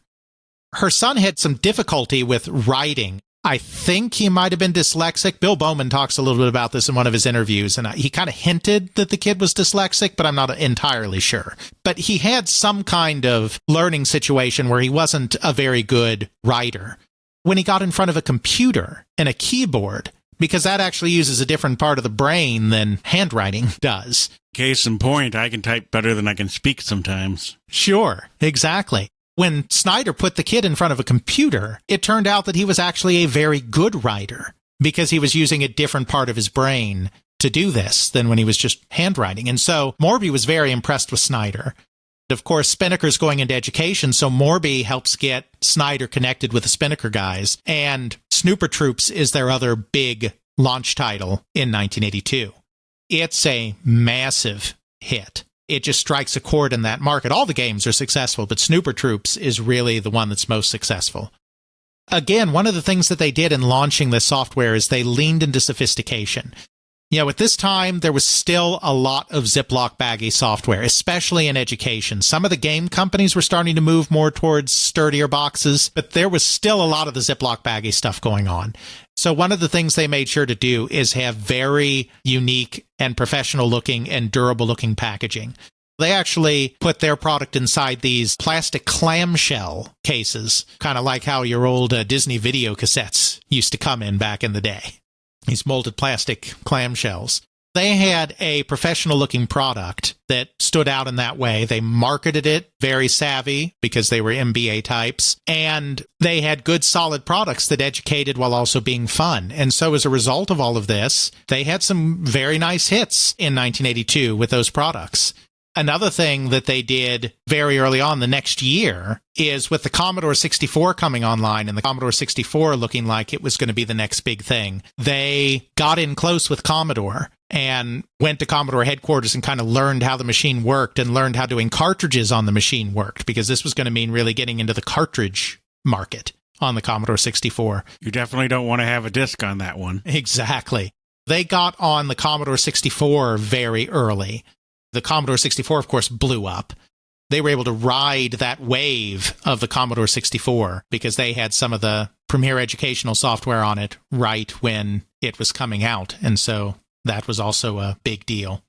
Her son had some difficulty with writing. I think he might have been dyslexic. Bill Bowman talks a little bit about this in one of his interviews, and he kind of hinted that the kid was dyslexic, but I'm not entirely sure. But he had some kind of learning situation where he wasn't a very good writer. When he got in front of a computer and a keyboard, because that actually uses a different part of the brain than handwriting does. Case in point, I can type better than I can speak sometimes. Sure, exactly. When Snyder put the kid in front of a computer, it turned out that he was actually a very good writer because he was using a different part of his brain to do this than when he was just handwriting. And so Morby was very impressed with Snyder. Of course, Spinnaker's going into education, so Morby helps get Snyder connected with the Spinnaker guys, and Snooper Troops is their other big launch title in 1982. It's a massive hit. It just strikes a chord in that market. All the games are successful, but Snooper Troops is really the one that's most successful. Again, one of the things that they did in launching this software is they leaned into sophistication. At this time, there was still a lot of Ziploc baggy software, especially in education. Some of the game companies were starting to move more towards sturdier boxes, but there was still a lot of the Ziploc baggy stuff going on. So one of the things they made sure to do is have very unique and professional looking and durable looking packaging. They actually put their product inside these plastic clamshell cases, kind of like how your old Disney video cassettes used to come in back in the day. These molded plastic clamshells. They had a professional-looking product that stood out in that way. They marketed it very savvy because they were MBA types, and they had good, solid products that educated while also being fun. And so as a result of all of this, they had some very nice hits in 1982 with those products. Another thing that they did very early on the next year is with the Commodore 64 coming online and the Commodore 64 looking like it was going to be the next big thing, they got in close with Commodore and went to Commodore headquarters and kind of learned how the machine worked and learned how doing cartridges on the machine worked, because this was going to mean really getting into the cartridge market on the Commodore 64. You definitely don't want to have a disc on that one. Exactly. They got on the Commodore 64 very early. The Commodore 64, of course, blew up. They were able to ride that wave of the Commodore 64 because they had some of the premier educational software on it right when it was coming out. And so that was also a big deal.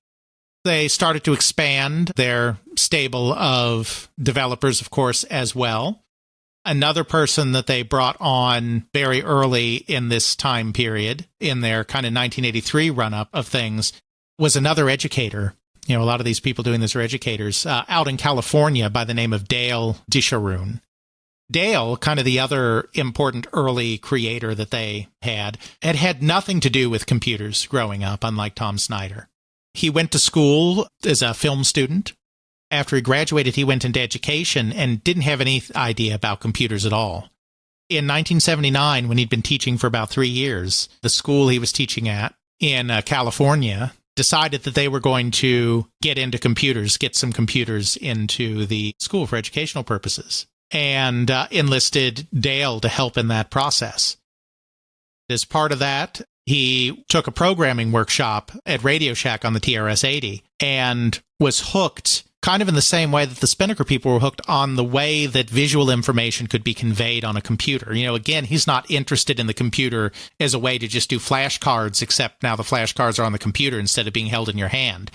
They started to expand their stable of developers, of course, as well. Another person that they brought on very early in this time period, in their kind of 1983 run-up of things, was another educator. You know, a lot of these people doing this are educators out in California by the name of Dale Disharoon. Dale, kind of the other important early creator that they had nothing to do with computers growing up, unlike Tom Snyder. He went to school as a film student. After he graduated, he went into education and didn't have any idea about computers at all. In 1979, when he'd been teaching for about 3 years, the school he was teaching at in California decided that they were going to get into computers, get some computers into the school for educational purposes, and enlisted Dale to help in that process. As part of that, he took a programming workshop at Radio Shack on the TRS-80 and was hooked kind of in the same way that the Spinnaker people were hooked on the way that visual information could be conveyed on a computer. You know, again, he's not interested in the computer as a way to just do flashcards, except now the flashcards are on the computer instead of being held in your hand.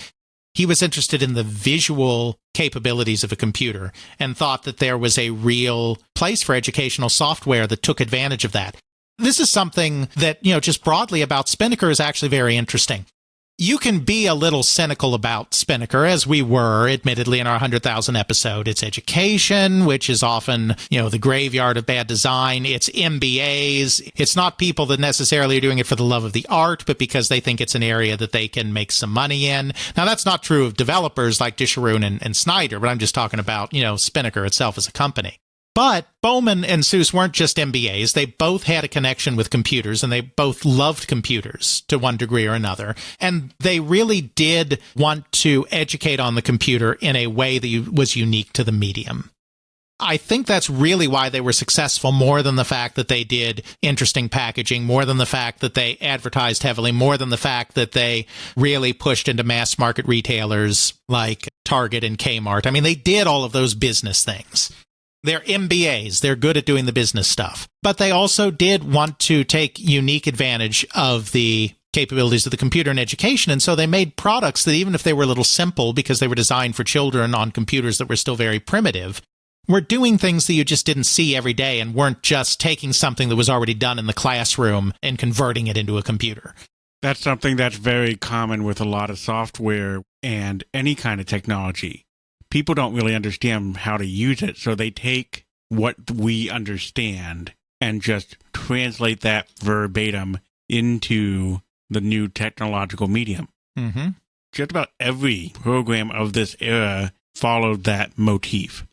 He was interested in the visual capabilities of a computer and thought that there was a real place for educational software that took advantage of that. This is something that, you know, just broadly about Spinnaker is actually very interesting. You can be a little cynical about Spinnaker, as we were, admittedly, in our 100,000 episode. It's education, which is often, you know, the graveyard of bad design. It's MBAs. It's not people that necessarily are doing it for the love of the art, but because they think it's an area that they can make some money in. Now, that's not true of developers like Disharoon and Snyder, but I'm just talking about, you know, Spinnaker itself as a company. But Bowman and Seuss weren't just MBAs. They both had a connection with computers, and they both loved computers to one degree or another. And they really did want to educate on the computer in a way that was unique to the medium. I think that's really why they were successful, more than the fact that they did interesting packaging, more than the fact that they advertised heavily, more than the fact that they really pushed into mass market retailers like Target and Kmart. I mean, they did all of those business things. They're MBAs. They're good at doing the business stuff. But they also did want to take unique advantage of the capabilities of the computer in education. And so they made products that, even if they were a little simple because they were designed for children on computers that were still very primitive, were doing things that you just didn't see every day and weren't just taking something that was already done in the classroom and converting it into a computer. That's something that's very common with a lot of software and any kind of technology. People don't really understand how to use it, so they take what we understand and just translate that verbatim into the new technological medium. Mm-hmm. Just about every program of this era followed that motif.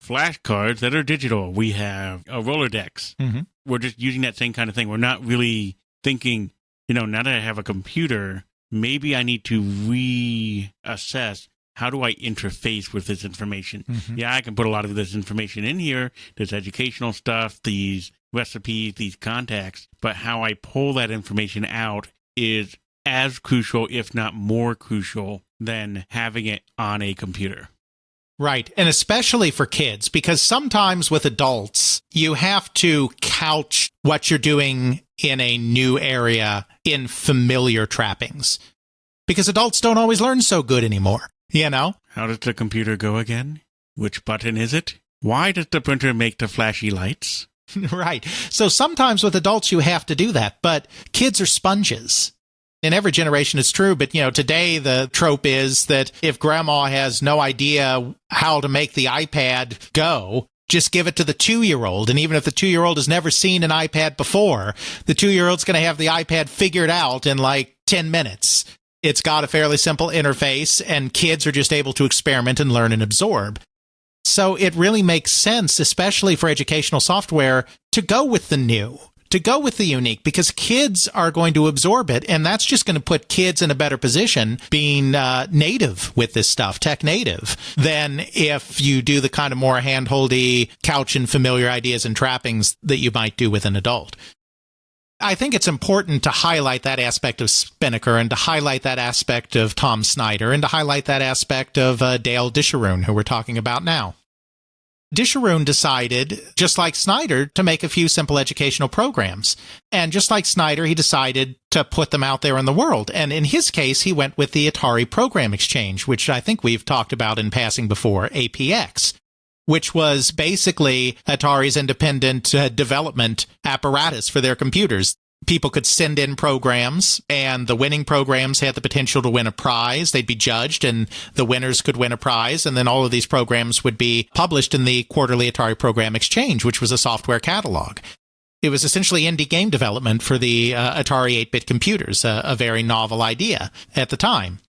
Flashcards that are digital, we have a Rolodex. Mm-hmm. We're just using that same kind of thing. We're not really thinking, you know, now that I have a computer, maybe I need to reassess, how do I interface with this information? Mm-hmm. Yeah, I can put a lot of this information in here. There's educational stuff, these recipes, these contacts. But how I pull that information out is as crucial, if not more crucial, than having it on a computer. Right. And especially for kids, because sometimes with adults, you have to couch what you're doing in a new area in familiar trappings. Because adults don't always learn so good anymore. You know? How does the computer go again? Which button is it? Why does the printer make the flashy lights? Right. So sometimes with adults you have to do that, but kids are sponges. In every generation it's true, but you know, today the trope is that if grandma has no idea how to make the iPad go, just give it to the 2-year-old. And even if the 2-year-old has never seen an iPad before, the 2-year-old's going to have the iPad figured out in like 10 minutes. It's got a fairly simple interface, and kids are just able to experiment and learn and absorb. So it really makes sense, especially for educational software, to go with the new, to go with the unique, because kids are going to absorb it, and that's just going to put kids in a better position being native with this stuff, tech native, than if you do the kind of more handholdy, couch and familiar ideas and trappings that you might do with an adult. I think it's important to highlight that aspect of Spinnaker and to highlight that aspect of Tom Snyder and to highlight that aspect of Dale Disharoon, who we're talking about now. Disharoon decided, just like Snyder, to make a few simple educational programs. And just like Snyder, he decided to put them out there in the world. And in his case, he went with the Atari Program Exchange, which I think we've talked about in passing before, APX, which was basically Atari's independent development apparatus for their computers. People could send in programs, and the winning programs had the potential to win a prize. They'd be judged, and the winners could win a prize, and then all of these programs would be published in the quarterly Atari Program Exchange, which was a software catalog. It was essentially indie game development for the Atari 8-bit computers, a very novel idea at the time.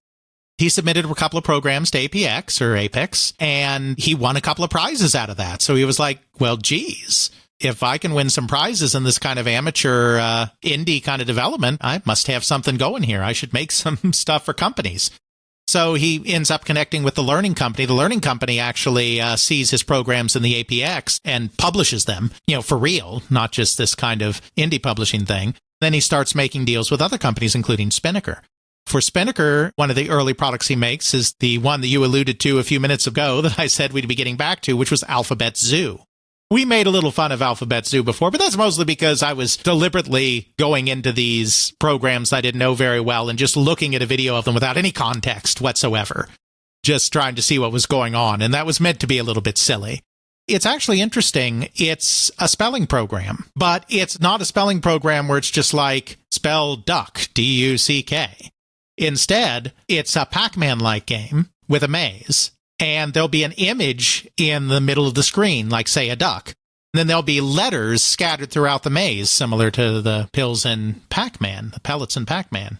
He submitted a couple of programs to APX or Apex, and he won a couple of prizes out of that. So he was like, well, geez, if I can win some prizes in this kind of amateur indie kind of development, I must have something going here. I should make some stuff for companies. So he ends up connecting with the Learning Company. The Learning Company actually sees his programs in the APX and publishes them, for real, not just this kind of indie publishing thing. Then he starts making deals with other companies, including Spinnaker. For Spinnaker, one of the early products he makes is the one that you alluded to a few minutes ago that I said we'd be getting back to, which was Alphabet Zoo. We made a little fun of Alphabet Zoo before, but that's mostly because I was deliberately going into these programs I didn't know very well and just looking at a video of them without any context whatsoever, just trying to see what was going on, and that was meant to be a little bit silly. It's actually interesting. It's a spelling program, but it's not a spelling program where it's just like spell duck, D-U-C-K. Instead, it's a Pac-Man-like game with a maze, and there'll be an image in the middle of the screen, like, say, a duck. And then there'll be letters scattered throughout the maze, similar to the pills in Pac-Man, the pellets in Pac-Man.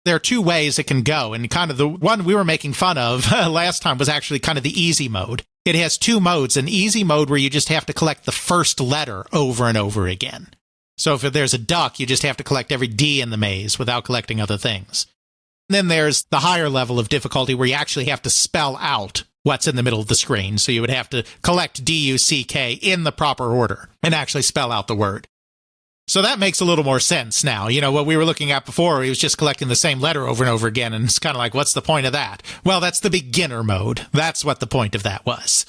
There are two ways it can go, and kind of the one we were making fun of last time was actually kind of the easy mode. It has two modes, an easy mode where you just have to collect the first letter over and over again. So if there's a duck, you just have to collect every D in the maze without collecting other things. Then there's the higher level of difficulty where you actually have to spell out what's in the middle of the screen. So you would have to collect D-U-C-K in the proper order and actually spell out the word. So that makes a little more sense now. What we were looking at before, he was just collecting the same letter over and over again, and it's kind of like, what's the point of that? Well, that's the beginner mode. That's what the point of that was.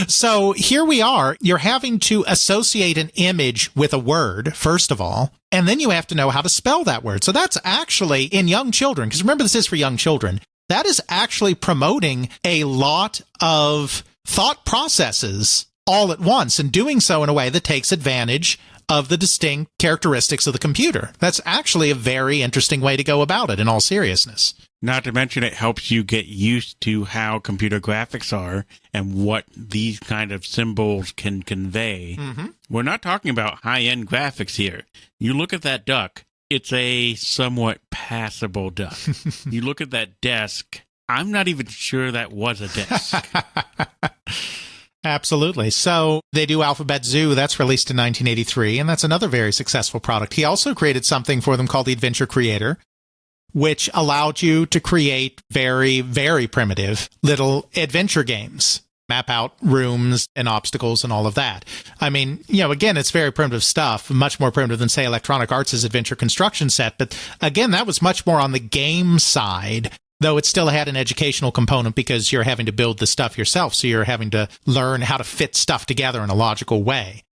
So here we are. You're having to associate an image with a word, first of all, and then you have to know how to spell that word. So that's actually in young children, because remember, this is for young children. That is actually promoting a lot of thought processes all at once, and doing so in a way that takes advantage of the distinct characteristics of the computer. That's actually a very interesting way to go about it, in all seriousness. Not to mention it helps you get used to how computer graphics are and what these kind of symbols can convey. Mm-hmm. We're not talking about high-end graphics here. You look at that duck, it's a somewhat passable duck. You look at that desk, I'm not even sure that was a desk. Absolutely. So they do Alphabet Zoo. That's released in 1983, and that's another very successful product. He also created something for them called the Adventure Creator, which allowed you to create very, very primitive little adventure games, map out rooms and obstacles and all of that. I mean, again, it's very primitive stuff, much more primitive than, say, Electronic Arts' Adventure Construction Set. But again, that was much more on the game side, though it still had an educational component because you're having to build the stuff yourself. So you're having to learn how to fit stuff together in a logical way.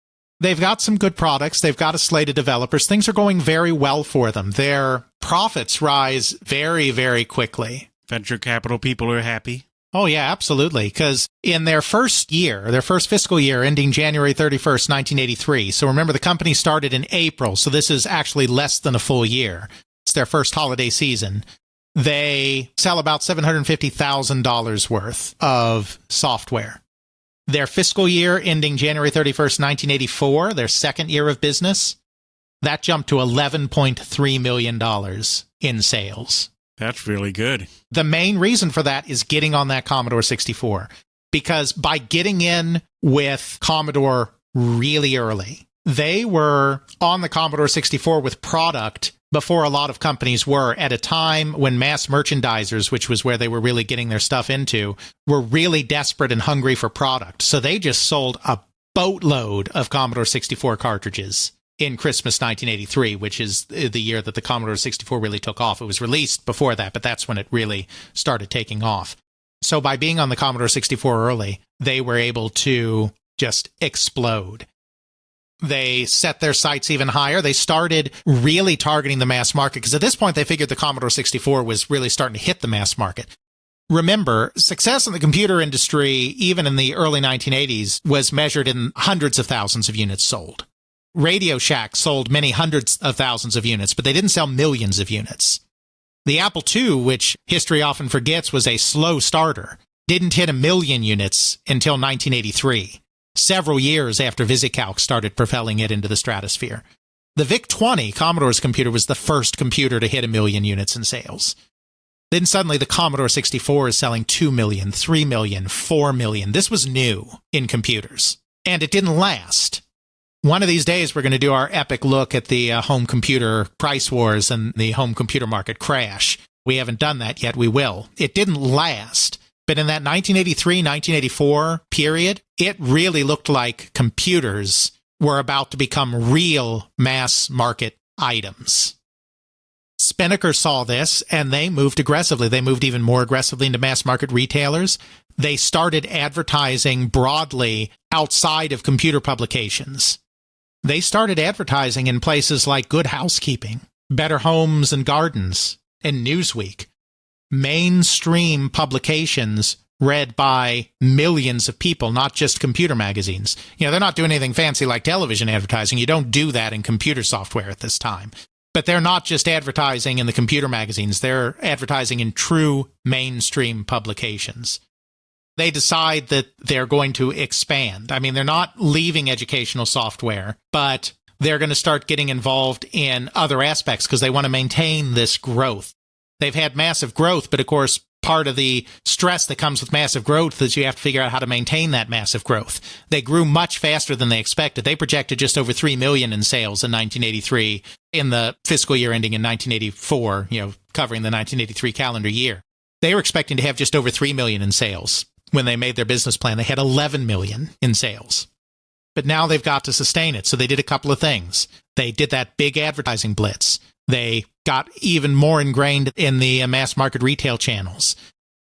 They've got some good products. They've got a slate of developers. Things are going very well for them. Their profits rise very, very quickly. Venture capital people are happy. Oh, yeah, absolutely. Because in their first fiscal year, ending January 31st, 1983. So remember, the company started in April. So this is actually less than a full year. It's their first holiday season. They sell about $750,000 worth of software. Their fiscal year ending January 31st, 1984, their second year of business, that jumped to $11.3 million in sales. That's really good. The main reason for that is getting on that Commodore 64. Because by getting in with Commodore really early, they were on the Commodore 64 with product before a lot of companies were, at a time when mass merchandisers, which was where they were really getting their stuff into, were really desperate and hungry for product. So they just sold a boatload of Commodore 64 cartridges in Christmas 1983, which is the year that the Commodore 64 really took off. It was released before that, but that's when it really started taking off. So by being on the Commodore 64 early, they were able to just explode. They set their sights even higher. They started really targeting the mass market, because at this point they figured the Commodore 64 was really starting to hit the mass market. Remember, success in the computer industry, even in the early 1980s, was measured in hundreds of thousands of units sold. Radio Shack sold many hundreds of thousands of units, but they didn't sell millions of units. The Apple II, which history often forgets was a slow starter, didn't hit 1 million units until 1983. Several years after VisiCalc started propelling it into the stratosphere. The VIC-20, Commodore's computer, was the first computer to hit 1 million units in sales. Then suddenly the Commodore 64 is selling 2 million, 3 million, 4 million. This was new in computers, and it didn't last. One of these days, we're going to do our epic look at the home computer price wars and the home computer market crash. We haven't done that yet. We will. It didn't last. But in that 1983, 1984 period, it really looked like computers were about to become real mass market items. Spinnaker saw this, and they moved aggressively. They moved even more aggressively into mass market retailers. They started advertising broadly outside of computer publications. They started advertising in places like Good Housekeeping, Better Homes and Gardens, and Newsweek. Mainstream publications read by millions of people, not just computer magazines. You know, they're not doing anything fancy like television advertising. You don't do that in computer software at this time. But they're not just advertising in the computer magazines. They're advertising in true mainstream publications. They decide that they're going to expand. I mean, they're not leaving educational software, but they're going to start getting involved in other aspects because they want to maintain this growth. They've had massive growth, but of course, part of the stress that comes with massive growth is you have to figure out how to maintain that massive growth. They grew much faster than they expected. They projected just over 3 million in sales in 1983 in the fiscal year ending in 1984, covering the 1983 calendar year. They were expecting to have just over 3 million in sales. When they made their business plan, they had 11 million in sales. But now they've got to sustain it. So they did a couple of things. They did that big advertising blitz. They got even more ingrained in the mass market retail channels.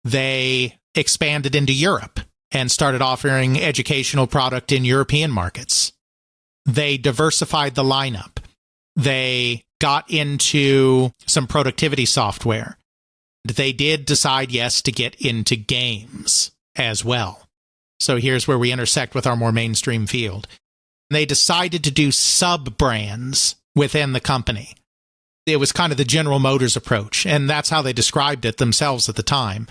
They expanded into Europe and started offering educational product in European markets. They diversified the lineup. They got into some productivity software. They did decide, yes, to get into games as well. So here's where we intersect with our more mainstream field. They decided to do sub-brands within the company. It was kind of the General Motors approach, and that's how they described it themselves at the time.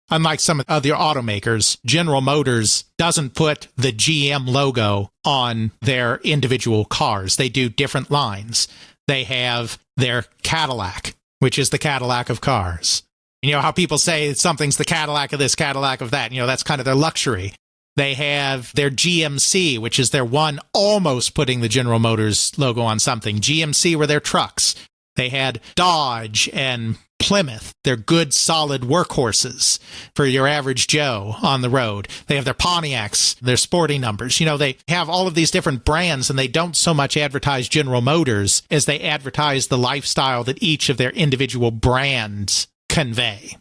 Unlike some of the automakers, General Motors doesn't put the GM logo on their individual cars. They do different lines. They have their Cadillac, which is the Cadillac of cars. You know how people say something's the Cadillac of this, Cadillac of that. That's kind of their luxury. They have their GMC, which is their one almost putting the General Motors logo on something. GMC were their trucks. They had Dodge and Plymouth. They're good, solid workhorses for your average Joe on the road. They have their Pontiacs, their sporty numbers. They have all of these different brands, and they don't so much advertise General Motors as they advertise the lifestyle that each of their individual brands convey.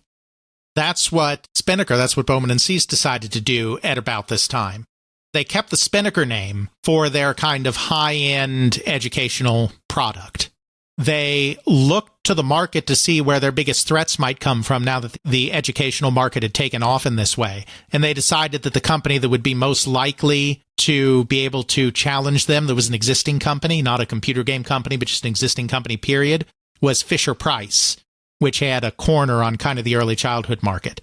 That's what Spinnaker, that's what Bowman and Cease decided to do at about this time. They kept the Spinnaker name for their kind of high-end educational product. They looked to the market to see where their biggest threats might come from now that the educational market had taken off in this way. And they decided that the company that would be most likely to be able to challenge them, there was an existing company, not a computer game company, but just an existing company, period, was Fisher-Price, which had a corner on kind of the early childhood market.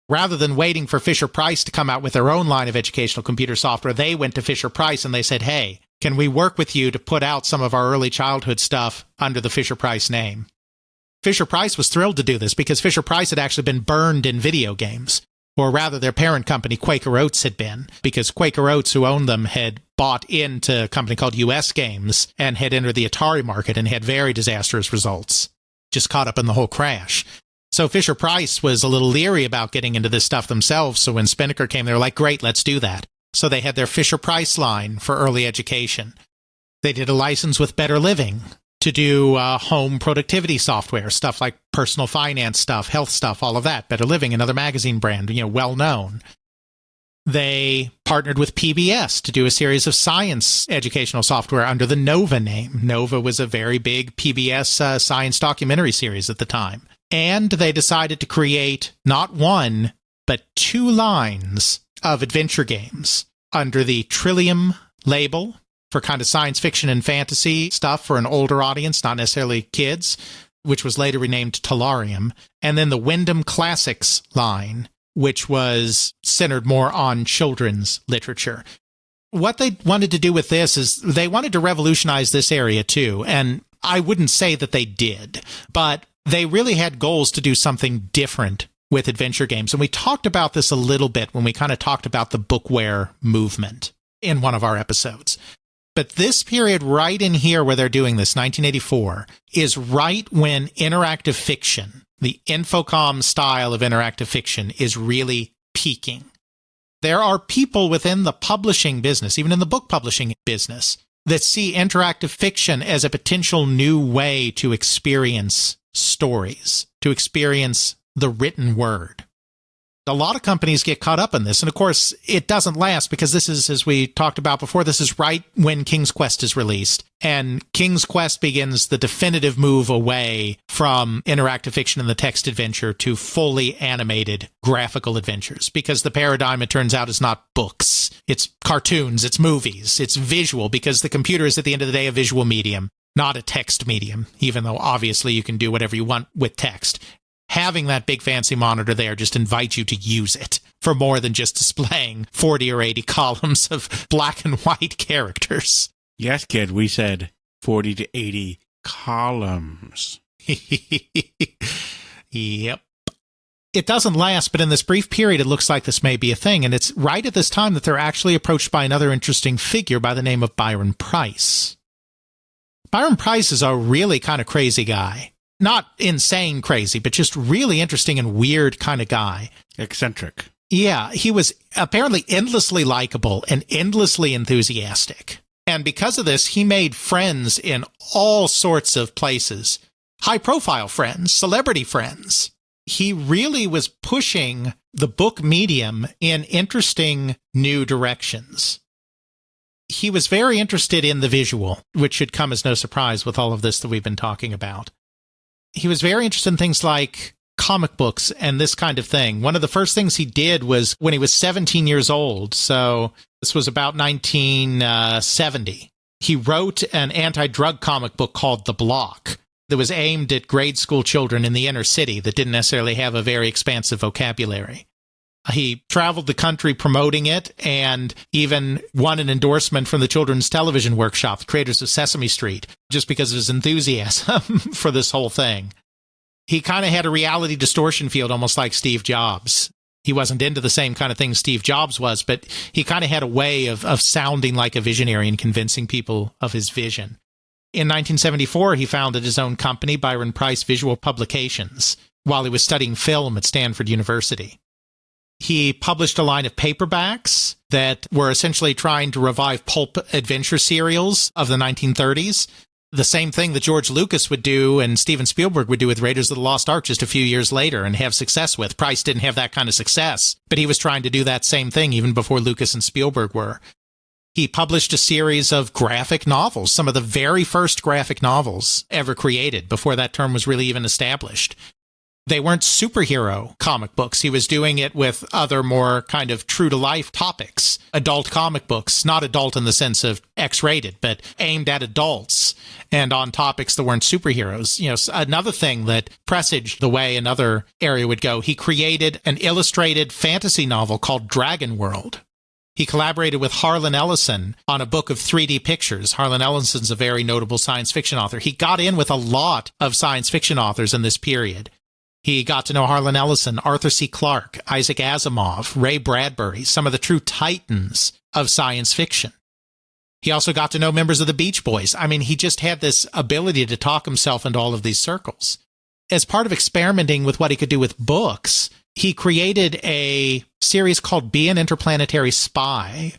Rather than waiting for Fisher-Price to come out with their own line of educational computer software, they went to Fisher-Price and they said, hey, can we work with you to put out some of our early childhood stuff under the Fisher-Price name? Fisher-Price was thrilled to do this because Fisher-Price had actually been burned in video games. Or rather, their parent company, Quaker Oats, had been, because Quaker Oats, who owned them, had bought into a company called US Games and had entered the Atari market and had very disastrous results, just caught up in the whole crash. So Fisher-Price was a little leery about getting into this stuff themselves, so when Spinnaker came, they were like, great, let's do that. So they had their Fisher-Price line for early education. They did a license with Better Living to do home productivity software, stuff like personal finance stuff, health stuff, all of that. Better Living, another magazine brand, well known. They partnered with PBS to do a series of science educational software under the Nova name. Nova was a very big PBS science documentary series at the time. And they decided to create not one, but 2 lines of adventure games under the Trillium label, for kind of science fiction and fantasy stuff for an older audience, not necessarily kids, which was later renamed Tellurium, and then the Wyndham Classics line, which was centered more on children's literature. What they wanted to do with this is they wanted to revolutionize this area too, and I wouldn't say that they did, but they really had goals to do something different with adventure games, and we talked about this a little bit when we kind of talked about the bookware movement in one of our episodes. But this period right in here where they're doing this, 1984, is right when interactive fiction, the Infocom style of interactive fiction, is really peaking. There are people within the publishing business, even in the book publishing business, that see interactive fiction as a potential new way to experience stories, to experience the written word. A lot of companies get caught up in this, and of course, it doesn't last because this is, as we talked about before, this is right when King's Quest is released, and King's Quest begins the definitive move away from interactive fiction and the text adventure to fully animated graphical adventures, because the paradigm, it turns out, is not books. It's cartoons, it's movies, it's visual, because the computer is, at the end of the day, a visual medium, not a text medium, even though obviously you can do whatever you want with text. Having that big fancy monitor there just invites you to use it for more than just displaying 40 or 80 columns of black and white characters. Yes, kid, we said 40 to 80 columns. Yep. It doesn't last, but in this brief period, it looks like this may be a thing. And it's right at this time that they're actually approached by another interesting figure by the name of Byron Preiss. Byron Preiss is a really kind of crazy guy. Not insane crazy, but just really interesting and weird kind of guy. Eccentric. Yeah, he was apparently endlessly likable and endlessly enthusiastic. And because of this, he made friends in all sorts of places. High-profile friends, celebrity friends. He really was pushing the book medium in interesting new directions. He was very interested in the visual, which should come as no surprise with all of this that we've been talking about. He was very interested in things like comic books and this kind of thing. One of the first things he did was when he was 17 years old, so this was about 1970, he wrote an anti-drug comic book called The Block that was aimed at grade school children in the inner city that didn't necessarily have a very expansive vocabulary. He traveled the country promoting it and even won an endorsement from the Children's Television Workshop, the creators of Sesame Street, just because of his enthusiasm for this whole thing. He kind of had a reality distortion field, almost like Steve Jobs. He wasn't into the same kind of thing Steve Jobs was, but he kind of had a way of sounding like a visionary and convincing people of his vision. In 1974, he founded his own company, Byron Preiss Visual Publications, while he was studying film at Stanford University. He published a line of paperbacks that were essentially trying to revive pulp adventure serials of the 1930s. The same thing that George Lucas would do and Steven Spielberg would do with Raiders of the Lost Ark just a few years later and have success with. Preiss didn't have that kind of success, but he was trying to do that same thing even before Lucas and Spielberg were. He published a series of graphic novels, some of the very first graphic novels ever created before that term was really even established. They weren't superhero comic books. He was doing it with other more kind of true-to-life topics. Adult comic books, not adult in the sense of X-rated, but aimed at adults and on topics that weren't superheroes. You know, another thing that presaged the way another area would go, he created an illustrated fantasy novel called Dragon World. He collaborated with Harlan Ellison on a book of 3D pictures. Harlan Ellison's a very notable science fiction author. He got in with a lot of science fiction authors in this period. He got to know Harlan Ellison, Arthur C. Clarke, Isaac Asimov, Ray Bradbury, some of the true titans of science fiction. He also got to know members of the Beach Boys. I mean, he just had this ability to talk himself into all of these circles. As part of experimenting with what he could do with books, he created a series called Be an Interplanetary Spy,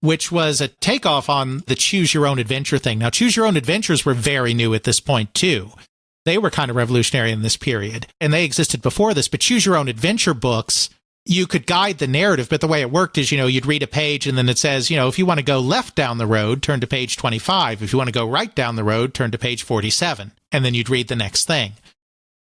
which was a takeoff on the Choose Your Own Adventure thing. Now, Choose Your Own Adventures were very new at this point, too. They were kind of revolutionary in this period, and they existed before this, but Choose Your Own Adventure books, you could guide the narrative, but the way it worked is, you'd read a page and then it says, if you want to go left down the road, turn to page 25. If you want to go right down the road, turn to page 47. And then you'd read the next thing.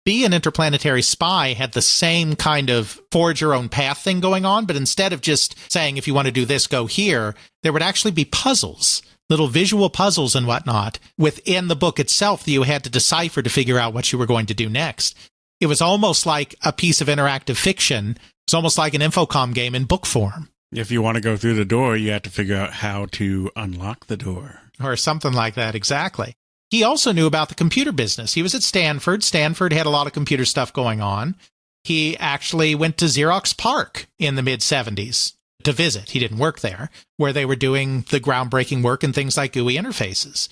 Be an Interplanetary Spy had the same kind of forge your own path thing going on, but instead of just saying, if you want to do this, go here, there would actually be puzzles, little visual puzzles and whatnot within the book itself that you had to decipher to figure out what you were going to do next. It was almost like a piece of interactive fiction. It's almost like an Infocom game in book form. If you want to go through the door, you have to figure out how to unlock the door. Or something like that, exactly. He also knew about the computer business. He was at Stanford. Stanford had a lot of computer stuff going on. He actually went to Xerox PARC in the mid-'70s to visit. He didn't work there, where they were doing the groundbreaking work in things like GUI interfaces.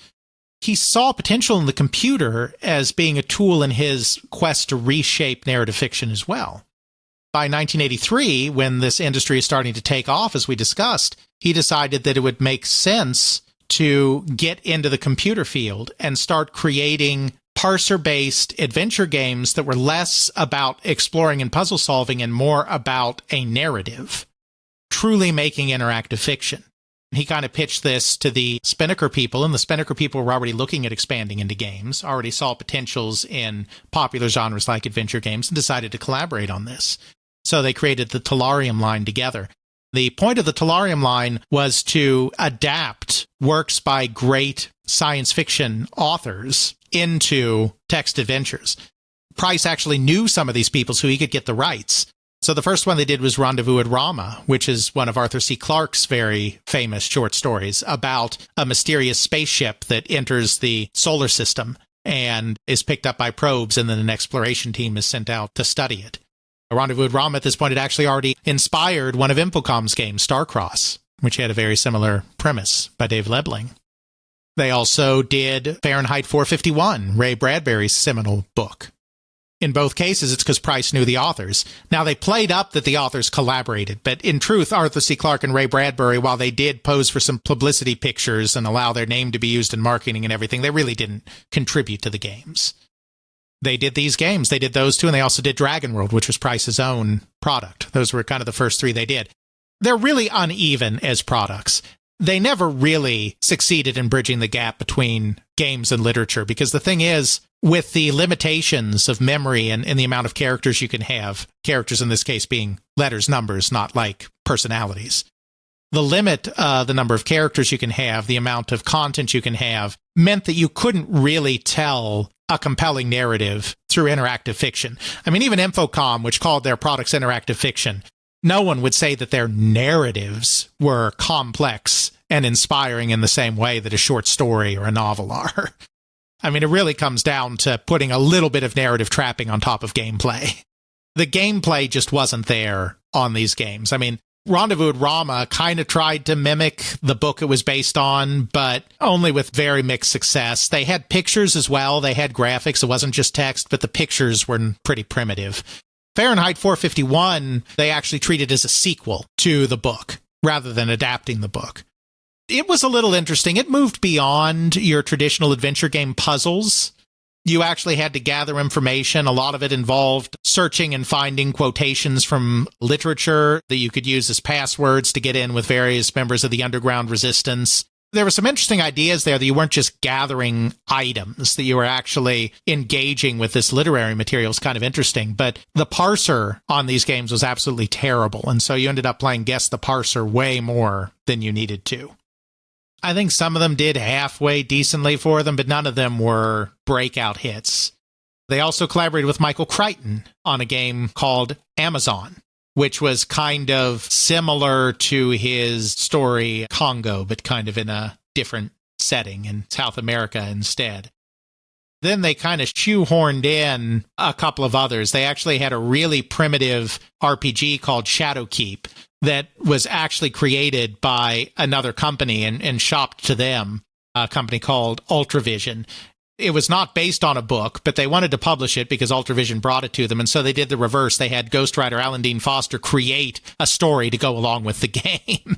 He saw potential in the computer as being a tool in his quest to reshape narrative fiction as well. By 1983, when this industry is starting to take off, as we discussed, he decided that it would make sense to get into the computer field and start creating parser-based adventure games that were less about exploring and puzzle solving and more about a narrative, truly making interactive fiction. He kind of pitched this to the Spinnaker people, and the Spinnaker people were already looking at expanding into games, already saw potentials in popular genres like adventure games, and decided to collaborate on this. So they created the Tellarium line together. The point of the Tellarium line was to adapt works by great science fiction authors into text adventures. Price actually knew some of these people, so he could get the rights. So the first one they did was Rendezvous at Rama, which is one of Arthur C. Clarke's very famous short stories about a mysterious spaceship that enters the solar system and is picked up by probes, and then an exploration team is sent out to study it. Rendezvous at Rama at this point had actually already inspired one of Infocom's games, Starcross, which had a very similar premise by Dave Lebling. They also did Fahrenheit 451, Ray Bradbury's seminal book. In both cases, it's because Price knew the authors. Now, they played up that the authors collaborated, but in truth, Arthur C. Clarke and Ray Bradbury, while they did pose for some publicity pictures and allow their name to be used in marketing and everything, they really didn't contribute to the games. They did these games. They did those two, and they also did Dragon World, which was Price's own product. Those were kind of the first three they did. They're really uneven as products. They never really succeeded in bridging the gap between games and literature, because the thing is, with the limitations of memory and the amount of characters you can have, characters in this case being letters, numbers, not like personalities, the limit, the number of characters you can have, the amount of content you can have, meant that you couldn't really tell a compelling narrative through interactive fiction. I mean, even Infocom, which called their products interactive fiction, no one would say that their narratives were complex and inspiring in the same way that a short story or a novel are. I mean, it really comes down to putting a little bit of narrative trapping on top of gameplay. The gameplay just wasn't there on these games. I mean, Rendezvous at Rama kind of tried to mimic the book it was based on, but only with very mixed success. They had pictures as well. They had graphics. It wasn't just text, but the pictures were pretty primitive. Fahrenheit 451, they actually treated as a sequel to the book rather than adapting the book. It was a little interesting. It moved beyond your traditional adventure game puzzles. You actually had to gather information. A lot of it involved searching and finding quotations from literature that you could use as passwords to get in with various members of the underground resistance. There were some interesting ideas there that you weren't just gathering items, that you were actually engaging with this literary material. Is kind of interesting. But the parser on these games was absolutely terrible. And so you ended up playing Guess the Parser way more than you needed to. I think some of them did halfway decently for them, but none of them were breakout hits. They also collaborated with Michael Crichton on a game called Amazon. which was kind of similar to his story Congo, but kind of in a different setting in South America instead. Then they kind of shoehorned in a couple of others. They actually had a really primitive RPG called Shadowkeep that was actually created by another company and shopped to them, a company called Ultravision. It was not based on a book, but they wanted to publish it because Ultravision brought it to them, and so they did the reverse. They had ghostwriter Alan Dean Foster create a story to go along with the game.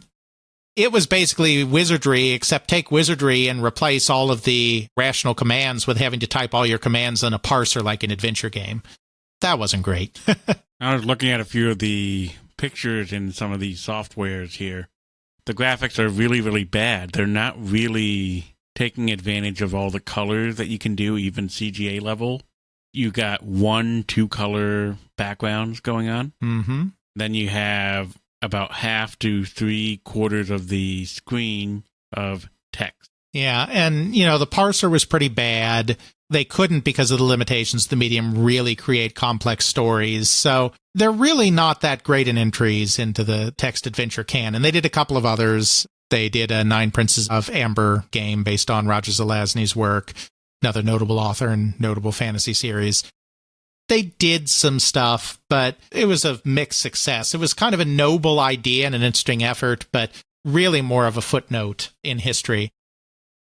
It was basically wizardry, except take wizardry and replace all of the rational commands with having to type all your commands in a parser like an adventure game. That wasn't great. I was looking at a few of the pictures in some of these softwares here. The graphics are really, really bad. They're not really taking advantage of all the colors that you can do, even CGA level. You got 1-2 color backgrounds going on. Mm-hmm. Then you have about half to 3/4 of the screen of text. Yeah, and, the parser was pretty bad. They couldn't, because of the limitations of the medium, really create complex stories. So they're really not that great in entries into the text adventure canon. They did a couple of others. They did a 9 Princes of Amber game based on Roger Zelazny's work, another notable author and notable fantasy series. They did some stuff, but it was a mixed success. It was kind of a noble idea and an interesting effort, but really more of a footnote in history.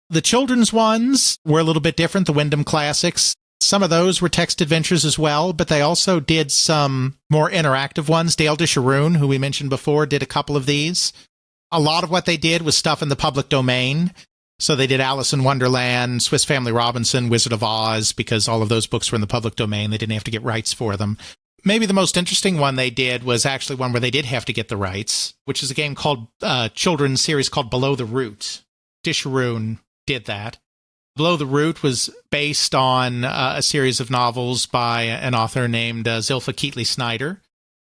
The children's ones were a little bit different, the Wyndham Classics. Some of those were text adventures as well, but they also did some more interactive ones. Dale Disharoon, who we mentioned before, did a couple of these. A lot of what they did was stuff in the public domain. So they did Alice in Wonderland, Swiss Family Robinson, Wizard of Oz, because all of those books were in the public domain. They didn't have to get rights for them. Maybe the most interesting one they did was actually one where they did have to get the rights, which is a game called, children's series called Below the Root. Disharoon did that. Below the Root was based on a series of novels by an author named Zilpha Keatley Snyder.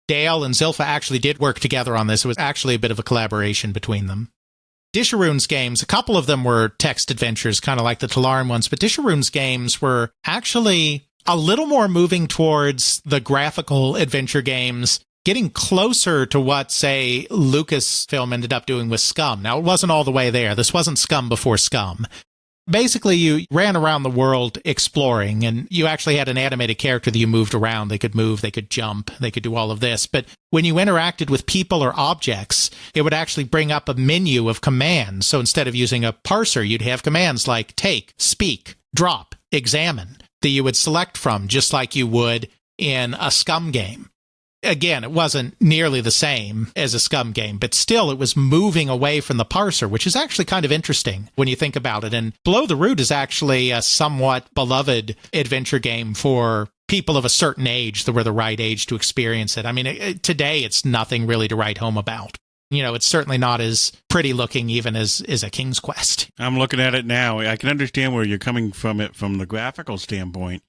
Dale and Zilpha actually did work together on this. It was actually a bit of a collaboration between them. Disharoon's games, a couple of them were text adventures, kind of like the Talaran ones, but Disharoon's games were actually a little more moving towards the graphical adventure games, getting closer to what, say, Lucasfilm ended up doing with Scum. Now, it wasn't all the way there. This wasn't Scum before Scum. Basically, you ran around the world exploring, and you actually had an animated character that you moved around. They could move, they could jump, they could do all of this. But when you interacted with people or objects, it would actually bring up a menu of commands. So instead of using a parser, you'd have commands like take, speak, drop, examine that you would select from, just like you would in a Scum game. Again, it wasn't nearly the same as a Scum game, but still it was moving away from the parser, which is actually kind of interesting when you think about it. And Below the Root is actually a somewhat beloved adventure game for people of a certain age that were the right age to experience it. I mean, today it's nothing really to write home about. It's certainly not as pretty looking even as a King's Quest. I'm looking at it now. I can understand where you're coming from it from the graphical standpoint.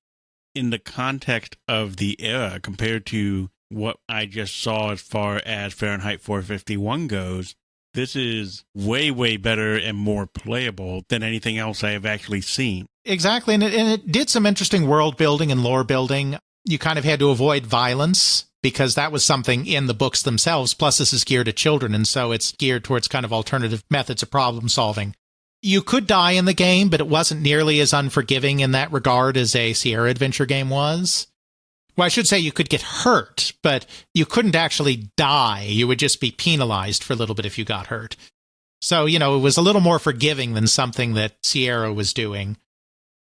In the context of the era compared to what I just saw as far as Fahrenheit 451 goes, this is way, way better and more playable than anything else I have actually seen. Exactly, and it did some interesting world building and lore building. You kind of had to avoid violence because that was something in the books themselves, plus this is geared at children, and so it's geared towards kind of alternative methods of problem solving. You could die in the game, but it wasn't nearly as unforgiving in that regard as a Sierra adventure game was. Well, I should say you could get hurt, but you couldn't actually die. You would just be penalized for a little bit if you got hurt. So, it was a little more forgiving than something that Sierra was doing.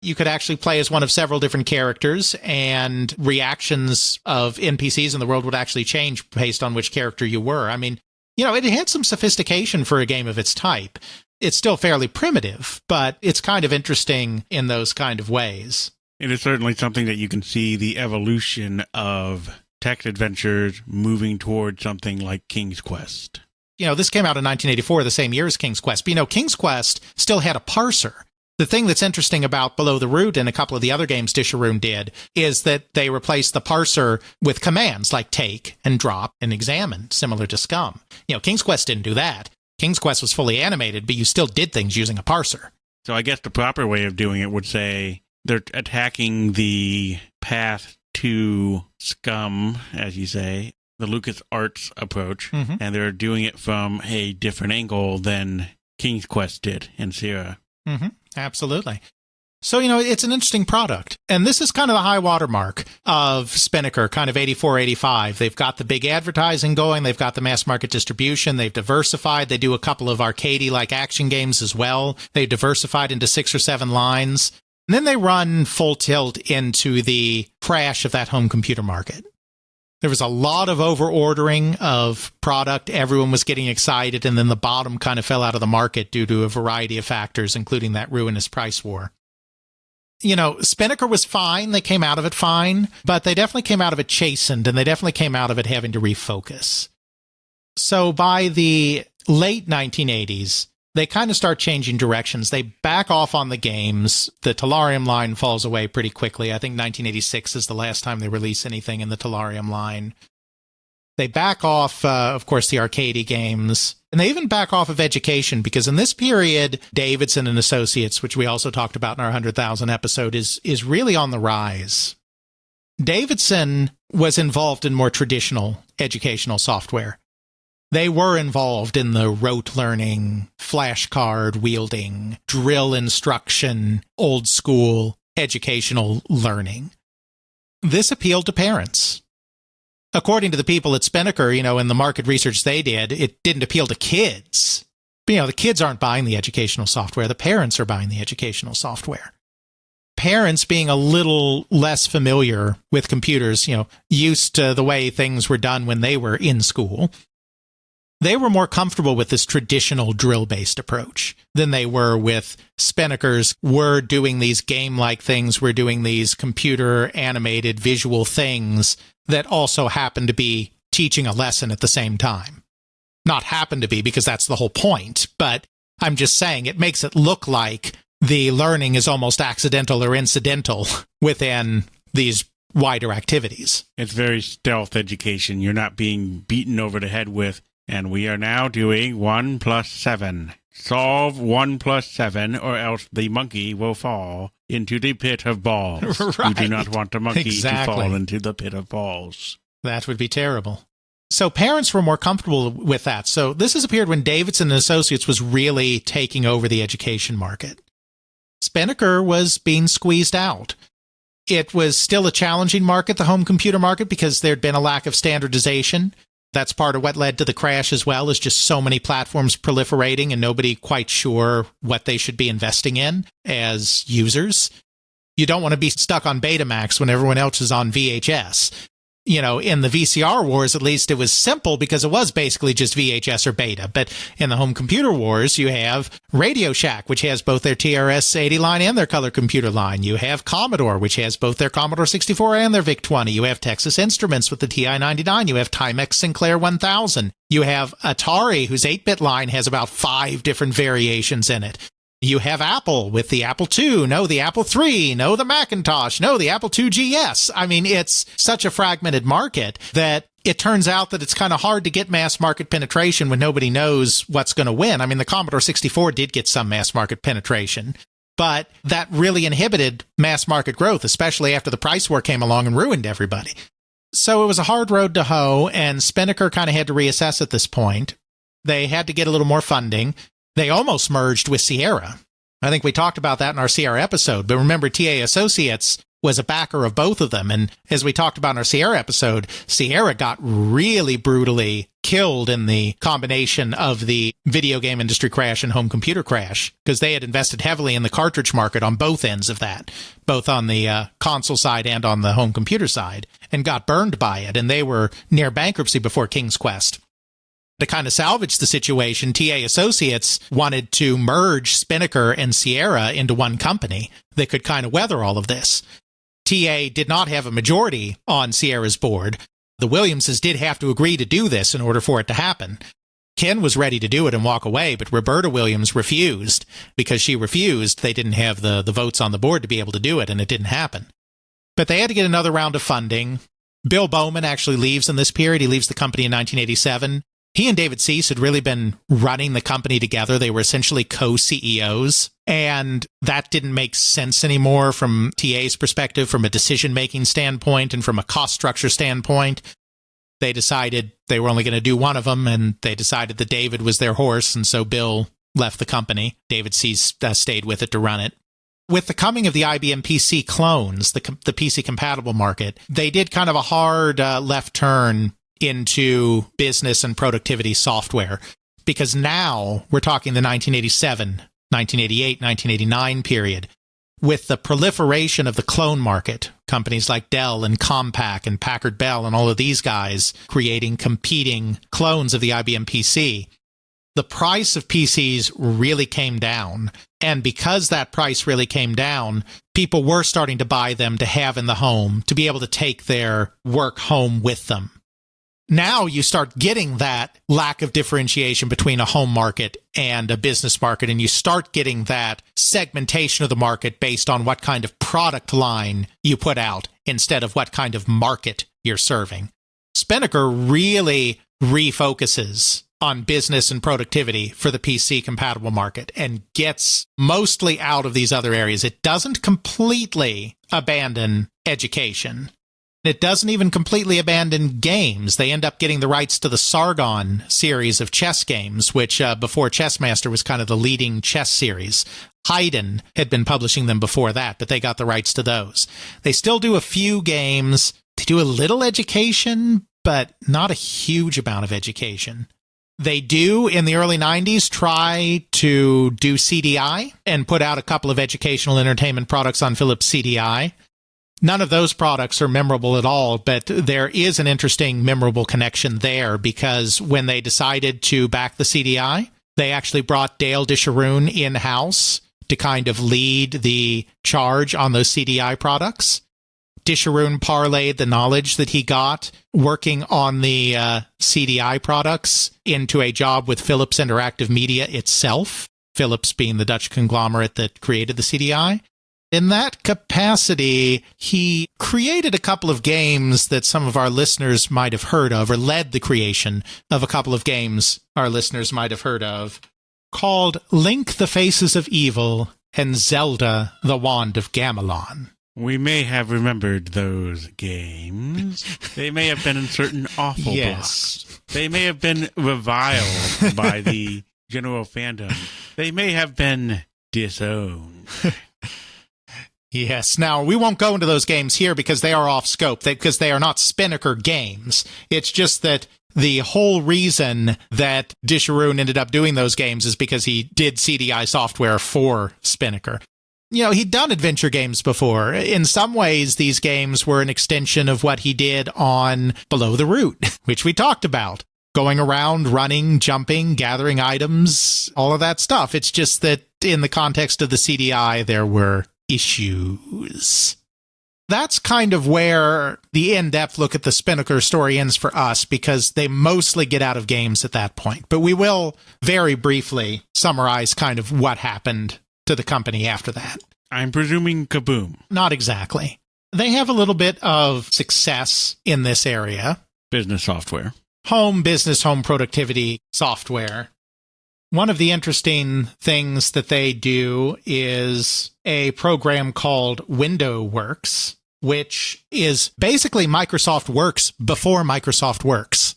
You could actually play as one of several different characters, and reactions of NPCs in the world would actually change based on which character you were. I mean, it had some sophistication for a game of its type. It's still fairly primitive, but it's kind of interesting in those kind of ways. It is certainly something that you can see the evolution of text adventures moving towards something like King's Quest. This came out in 1984, the same year as King's Quest. But, King's Quest still had a parser. The thing that's interesting about Below the Root and a couple of the other games Disharoon did is that they replaced the parser with commands like take and drop and examine, similar to Scum. King's Quest didn't do that. King's Quest was fully animated, but you still did things using a parser. So I guess the proper way of doing it would say they're attacking the path to Scum, as you say, the LucasArts approach, Mhm. and they're doing it from a different angle than King's Quest did in Sierra. Absolutely. So, it's an interesting product. And this is kind of the high watermark of Spinnaker, kind of 84, 85. They've got the big advertising going. They've got the mass market distribution. They've diversified. They do a couple of arcade-like action games as well. They've diversified into 6 or 7 lines. And then they run full tilt into the crash of that home computer market. There was a lot of over-ordering of product. Everyone was getting excited, and then the bottom kind of fell out of the market due to a variety of factors, including that ruinous price war. Spinnaker was fine. They came out of it fine, but they definitely came out of it chastened, and they definitely came out of it having to refocus. So by the late 1980s, they kind of start changing directions. They back off on the games. The Tellurium line falls away pretty quickly. I think 1986 is the last time they release anything in the Tellurium line. They back off, of course, the arcade games. And they even back off of education, because in this period, Davidson and Associates, which we also talked about in our 100,000 episode, is really on the rise. Davidson was involved in more traditional educational software. They were involved in the rote learning, flashcard wielding, drill instruction, old school educational learning. This appealed to parents. According to the people at Spinnaker, in the market research they did, it didn't appeal to kids. But, the kids aren't buying the educational software. The parents are buying the educational software. Parents, being a little less familiar with computers, used to the way things were done when they were in school, they were more comfortable with this traditional drill-based approach than they were with Spinnaker's. We're doing these game-like things. We're doing these computer-animated visual things that also happen to be teaching a lesson at the same time. Not happen to be, because that's the whole point, but I'm just saying it makes it look like the learning is almost accidental or incidental within these wider activities. It's very stealth education. You're not being beaten over the head with, and we are now doing 1 + 7. Solve 1 + 7, or else the monkey will fall into the pit of balls. Right. You do not want the monkey Exactly. to fall into the pit of balls. That would be terrible. So parents were more comfortable with that. So this is a period when Davidson and Associates was really taking over the education market. Spinnaker was being squeezed out. It was still a challenging market, the home computer market, because there'd been a lack of standardization. That's part of what led to the crash as well, is just so many platforms proliferating and nobody quite sure what they should be investing in as users. You don't want to be stuck on Betamax when everyone else is on VHS. In the VCR wars, at least, it was simple because it was basically just VHS or beta. But in the home computer wars, you have Radio Shack, which has both their TRS-80 line and their color computer line. You have Commodore, which has both their Commodore 64 and their VIC-20. You have Texas Instruments with the TI-99. You have Timex Sinclair 1000. You have Atari, whose 8-bit line has about 5 different variations in it. You have Apple with the Apple II, no, the Apple III, no, the Macintosh, no, the Apple II GS. I mean, it's such a fragmented market that it turns out that it's kind of hard to get mass market penetration when nobody knows what's going to win. I mean, the Commodore 64 did get some mass market penetration, but that really inhibited mass market growth, especially after the price war came along and ruined everybody. So it was a hard road to hoe, and Spinnaker kind of had to reassess at this point. They had to get a little more funding. They almost merged with Sierra. I think we talked about that in our Sierra episode, but remember, TA Associates was a backer of both of them. And as we talked about in our Sierra episode, Sierra got really brutally killed in the combination of the video game industry crash and home computer crash, because they had invested heavily in the cartridge market on both ends of that, both on the console side and on the home computer side, and got burned by it. And they were near bankruptcy before King's Quest. To kind of salvage the situation, TA Associates wanted to merge Spinnaker and Sierra into one company that could kind of weather all of this. TA did not have a majority on Sierra's board. The Williamses did have to agree to do this in order for it to happen. Ken was ready to do it and walk away, but Roberta Williams refused. Because she refused, they didn't have the votes on the board to be able to do it, and it didn't happen. But they had to get another round of funding. Bill Bowman actually leaves in this period. He leaves the company in 1987. He and David Cease had really been running the company together. They were essentially co-CEOs, and that didn't make sense anymore from TA's perspective, from a decision-making standpoint and from a cost structure standpoint. they decided they were only going to do one of them, and they decided that David was their horse, and so Bill left the company. David stayed with it to run it. With the coming of the IBM PC clones, the PC-compatible market, they did kind of a hard left turn into business and productivity software, because now we're talking the 1987, 1988, 1989 period. With the proliferation of the clone market, companies like Dell and Compaq and Packard Bell and all of these guys creating competing clones of the IBM PC, the price of PCs really came down. And because that price really came down, people were starting to buy them to have in the home, to be able to take their work home with them. Now you start getting that lack of differentiation between a home market and a business market, and you start getting that segmentation of the market based on what kind of product line you put out instead of what kind of market you're serving. Spinnaker really refocuses on business and productivity for the PC-compatible market and gets mostly out of these other areas. It doesn't completely abandon education. It doesn't even completely abandon games. They end up getting the rights to the Sargon series of chess games, which before Chessmaster was kind of the leading chess series. Haydn had been publishing them before that, but they got the rights to those. They still do a few games. They do a little education, but not a huge amount of education. They do, in the early 90s, try to do CDI and put out a couple of educational entertainment products on Philips CDI. None of those products are memorable at all, but there is an interesting memorable connection there, because when they decided to back the CDI, they actually brought Dale Disharoon in-house to kind of lead the charge on those CDI products. Disharoon parlayed the knowledge that he got working on the CDI products into a job with Philips Interactive Media itself, Philips being the Dutch conglomerate that created the CDI. In that capacity, he created a couple of games that some of our listeners might have heard of, or led the creation of a couple of games our listeners might have heard of, called Link the Faces of Evil and Zelda the Wand of Gamelon. We may have remembered those games. They may have been in certain awful books. They may have been reviled by the general fandom. They may have been disowned. Yes. Now, we won't go into those games here because they are off scope, because they are not Spinnaker games. It's just that the whole reason that Disharoon ended up doing those games is because he did CDI software for Spinnaker. You know, he'd done adventure games before. In some ways, these games were an extension of what he did on Below the Root, which we talked about. Going around, running, jumping, gathering items, all of that stuff. It's just that in the context of the CDI, there were issues. That's kind of where the in-depth look at the Spinnaker story ends for us, because they mostly get out of games at that point. But we will very briefly summarize kind of what happened to the company after that. I'm presuming kaboom. Not exactly. They have a little bit of success in this area. Business software. Home business, home productivity software. One of the interesting things that they do is a program called WindowWorks, which is basically Microsoft Works before Microsoft Works.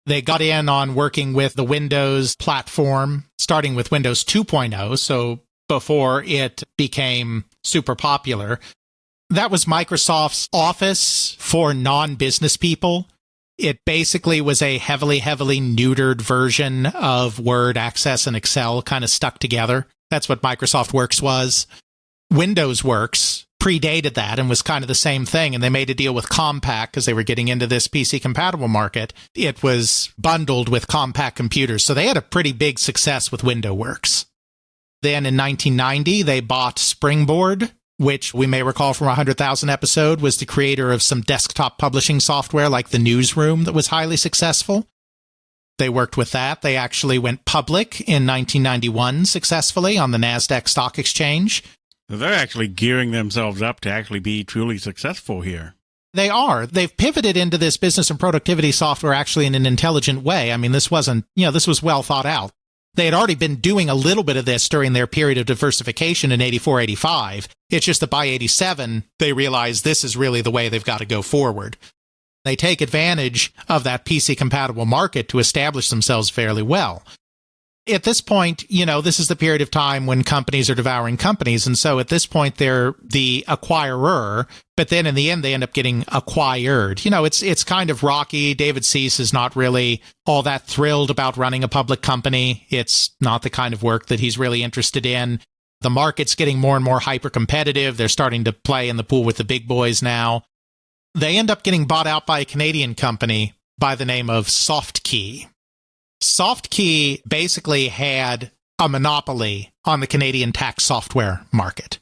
They got in on working with the Windows platform, starting with Windows 2.0, so before it became super popular. That was Microsoft's Office for non-business people. It basically was a heavily neutered version of Word, Access, and Excel kind of stuck together. That's what Microsoft Works was. Windows Works predated that and was kind of the same thing, and they made a deal with Compaq because they were getting into this PC-compatible market. It was bundled with Compaq computers, so they had a pretty big success with WindowWorks. Then in 1990, they bought Springboard, which we may recall from our 100,000 episode was the creator of some desktop publishing software like the Newsroom that was highly successful. They worked with that. They actually went public in 1991 successfully on the NASDAQ Stock Exchange. They're actually gearing themselves up to actually be truly successful here. They are. They've pivoted into this business and productivity software actually in an intelligent way. I mean, this was well thought out. They had already been doing a little bit of this during their period of diversification in 84, 85. It's just that by 87, they realized this is really the way they've got to go forward. They take advantage of that PC-compatible market to establish themselves fairly well. At this point, this is the period of time when companies are devouring companies. And so at this point, they're the acquirer. But then in the end, they end up getting acquired. It's kind of rocky. David Cease is not really all that thrilled about running a public company. It's not the kind of work that he's really interested in. The market's getting more and more hyper-competitive. They're starting to play in the pool with the big boys now. They end up getting bought out by a Canadian company by the name of SoftKey. SoftKey basically had a monopoly on the Canadian tax software market.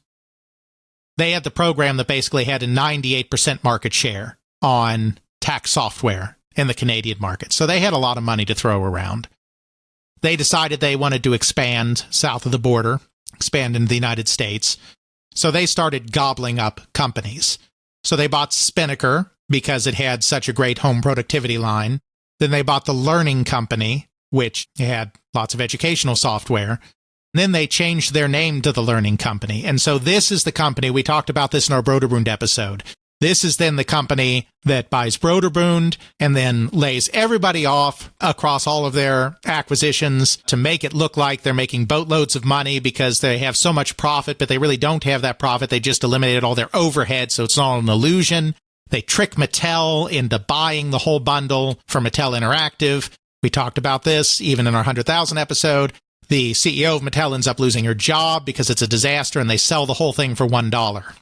They had the program that basically had a 98% market share on tax software in the Canadian market. So they had a lot of money to throw around. They decided they wanted to expand south of the border, expand into the United States. So they started gobbling up companies. So they bought Spinnaker because it had such a great home productivity line. Then they bought the Learning Company, which had lots of educational software. And then they changed their name to the Learning Company. And so this is the company, we talked about this in our Broderbund episode. This is then the company that buys Broderbund and then lays everybody off across all of their acquisitions to make it look like they're making boatloads of money because they have so much profit, but they really don't have that profit. They just eliminated all their overhead, so it's all an illusion. They trick Mattel into buying the whole bundle for Mattel Interactive. We talked about this even in our 100,000 episode. The CEO of Mattel ends up losing her job because it's a disaster, and they sell the whole thing for $1.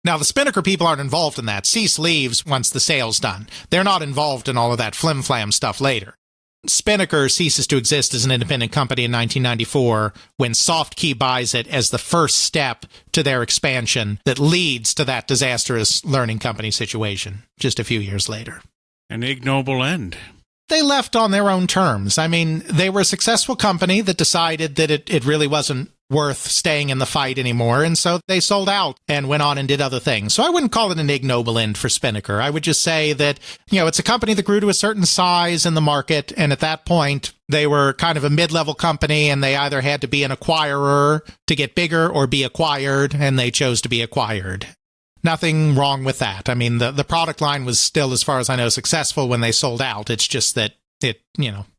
Now, the Spinnaker people aren't involved in that. Cease leaves once the sale's done. They're not involved in all of that flim-flam stuff later. Spinnaker ceases to exist as an independent company in 1994 when SoftKey buys it as the first step to their expansion that leads to that disastrous Learning Company situation just a few years later. An ignoble end. They left on their own terms. I mean, they were a successful company that decided that it really wasn't worth staying in the fight anymore, and so they sold out and went on and did other things. So I wouldn't call it an ignoble end for Spinnaker. I would just say that, it's a company that grew to a certain size in the market, and at that point, they were kind of a mid-level company, and they either had to be an acquirer to get bigger or be acquired, and they chose to be acquired. Nothing wrong with that. I mean, the product line was still, as far as I know, successful when they sold out. It's just that it,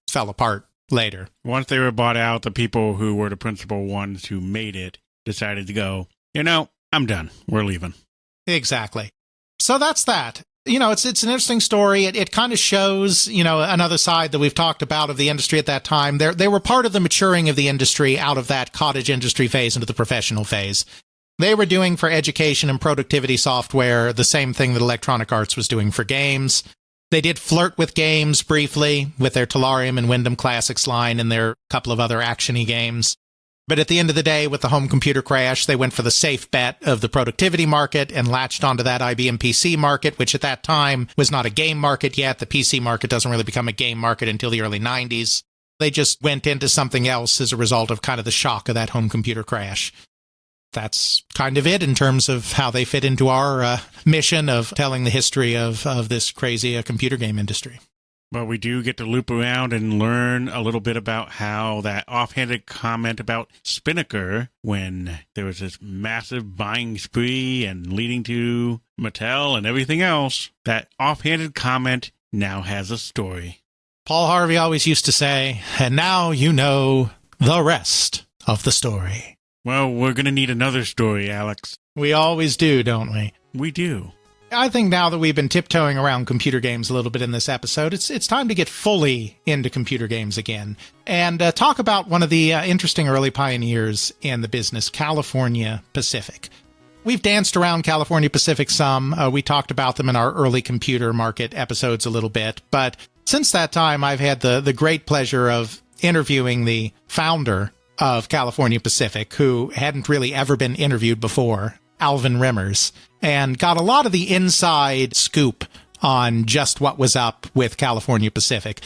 fell apart later. Once they were bought out, the people who were the principal ones who made it decided to go, I'm done. We're leaving. Exactly. So that's that. It's an interesting story. It kind of shows, another side that we've talked about of the industry at that time. They were part of the maturing of the industry out of that cottage industry phase into the professional phase. They were doing for education and productivity software the same thing that Electronic Arts was doing for games. They did flirt with games briefly with their Tellurium and Wyndham Classics line and their couple of other action-y games. But at the end of the day, with the home computer crash, they went for the safe bet of the productivity market and latched onto that IBM PC market, which at that time was not a game market yet. The PC market doesn't really become a game market until the early 90s. They just went into something else as a result of kind of the shock of that home computer crash. That's kind of it in terms of how they fit into our mission of telling the history of this crazy computer game industry. Well, we do get to loop around and learn a little bit about how that offhanded comment about Spinnaker, when there was this massive buying spree and leading to Mattel and everything else, that offhanded comment now has a story. Paul Harvey always used to say, and now you know the rest of the story. Well, we're going to need another story, Alex. We always do, don't we? We do. I think now that we've been tiptoeing around computer games a little bit in this episode, it's time to get fully into computer games again and talk about one of the interesting early pioneers in the business, California Pacific. We've danced around California Pacific some. We talked about them in our early computer market episodes a little bit. But since that time, I've had the great pleasure of interviewing the founder of California Pacific, who hadn't really ever been interviewed before, Alvin Rimmers, and got a lot of the inside scoop on just what was up with California Pacific.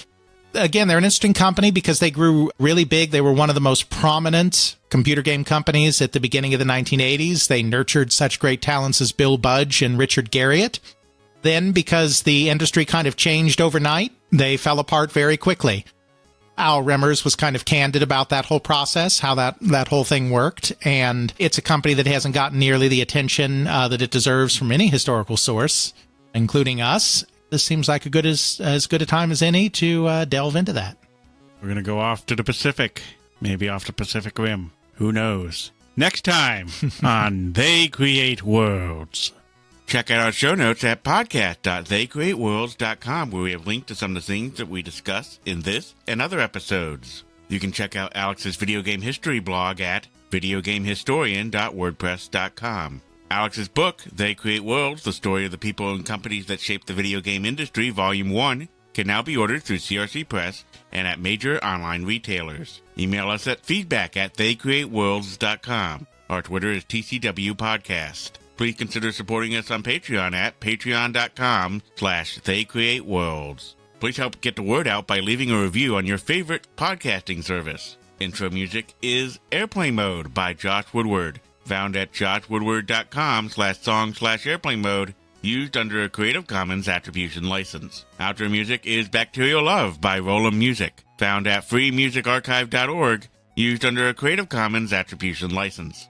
Again, they're an interesting company because they grew really big. They were one of the most prominent computer game companies at the beginning of the 1980s. They nurtured such great talents as Bill Budge and Richard Garriott. Then, because the industry kind of changed overnight, they fell apart very quickly. Al Rimmers was kind of candid about that whole process, how that whole thing worked, and it's a company that hasn't gotten nearly the attention that it deserves from any historical source, including us. this seems like as good a time as any to delve into that. We're going to go off to the Pacific, maybe off the Pacific Rim. Who knows? Next time on They Create Worlds. Check out our show notes at podcast.theycreateworlds.com, where we have linked to some of the things that we discuss in this and other episodes. You can check out Alex's video game history blog at videogamehistorian.wordpress.com. Alex's book, They Create Worlds, the story of the people and companies that shape the video game industry, Volume 1, can now be ordered through CRC Press and at major online retailers. Email us at feedback@theycreateworlds.com. Our Twitter is TCW Podcast. Please consider supporting us on Patreon at patreon.com/theycreateworlds. Please help get the word out by leaving a review on your favorite podcasting service. Intro music is Airplane Mode by Josh Woodward, found at joshwoodward.com/song/airplane mode, used under a Creative Commons Attribution license. Outro music is Bacterial Love by Roland Music, found at freemusicarchive.org, used under a Creative Commons Attribution license.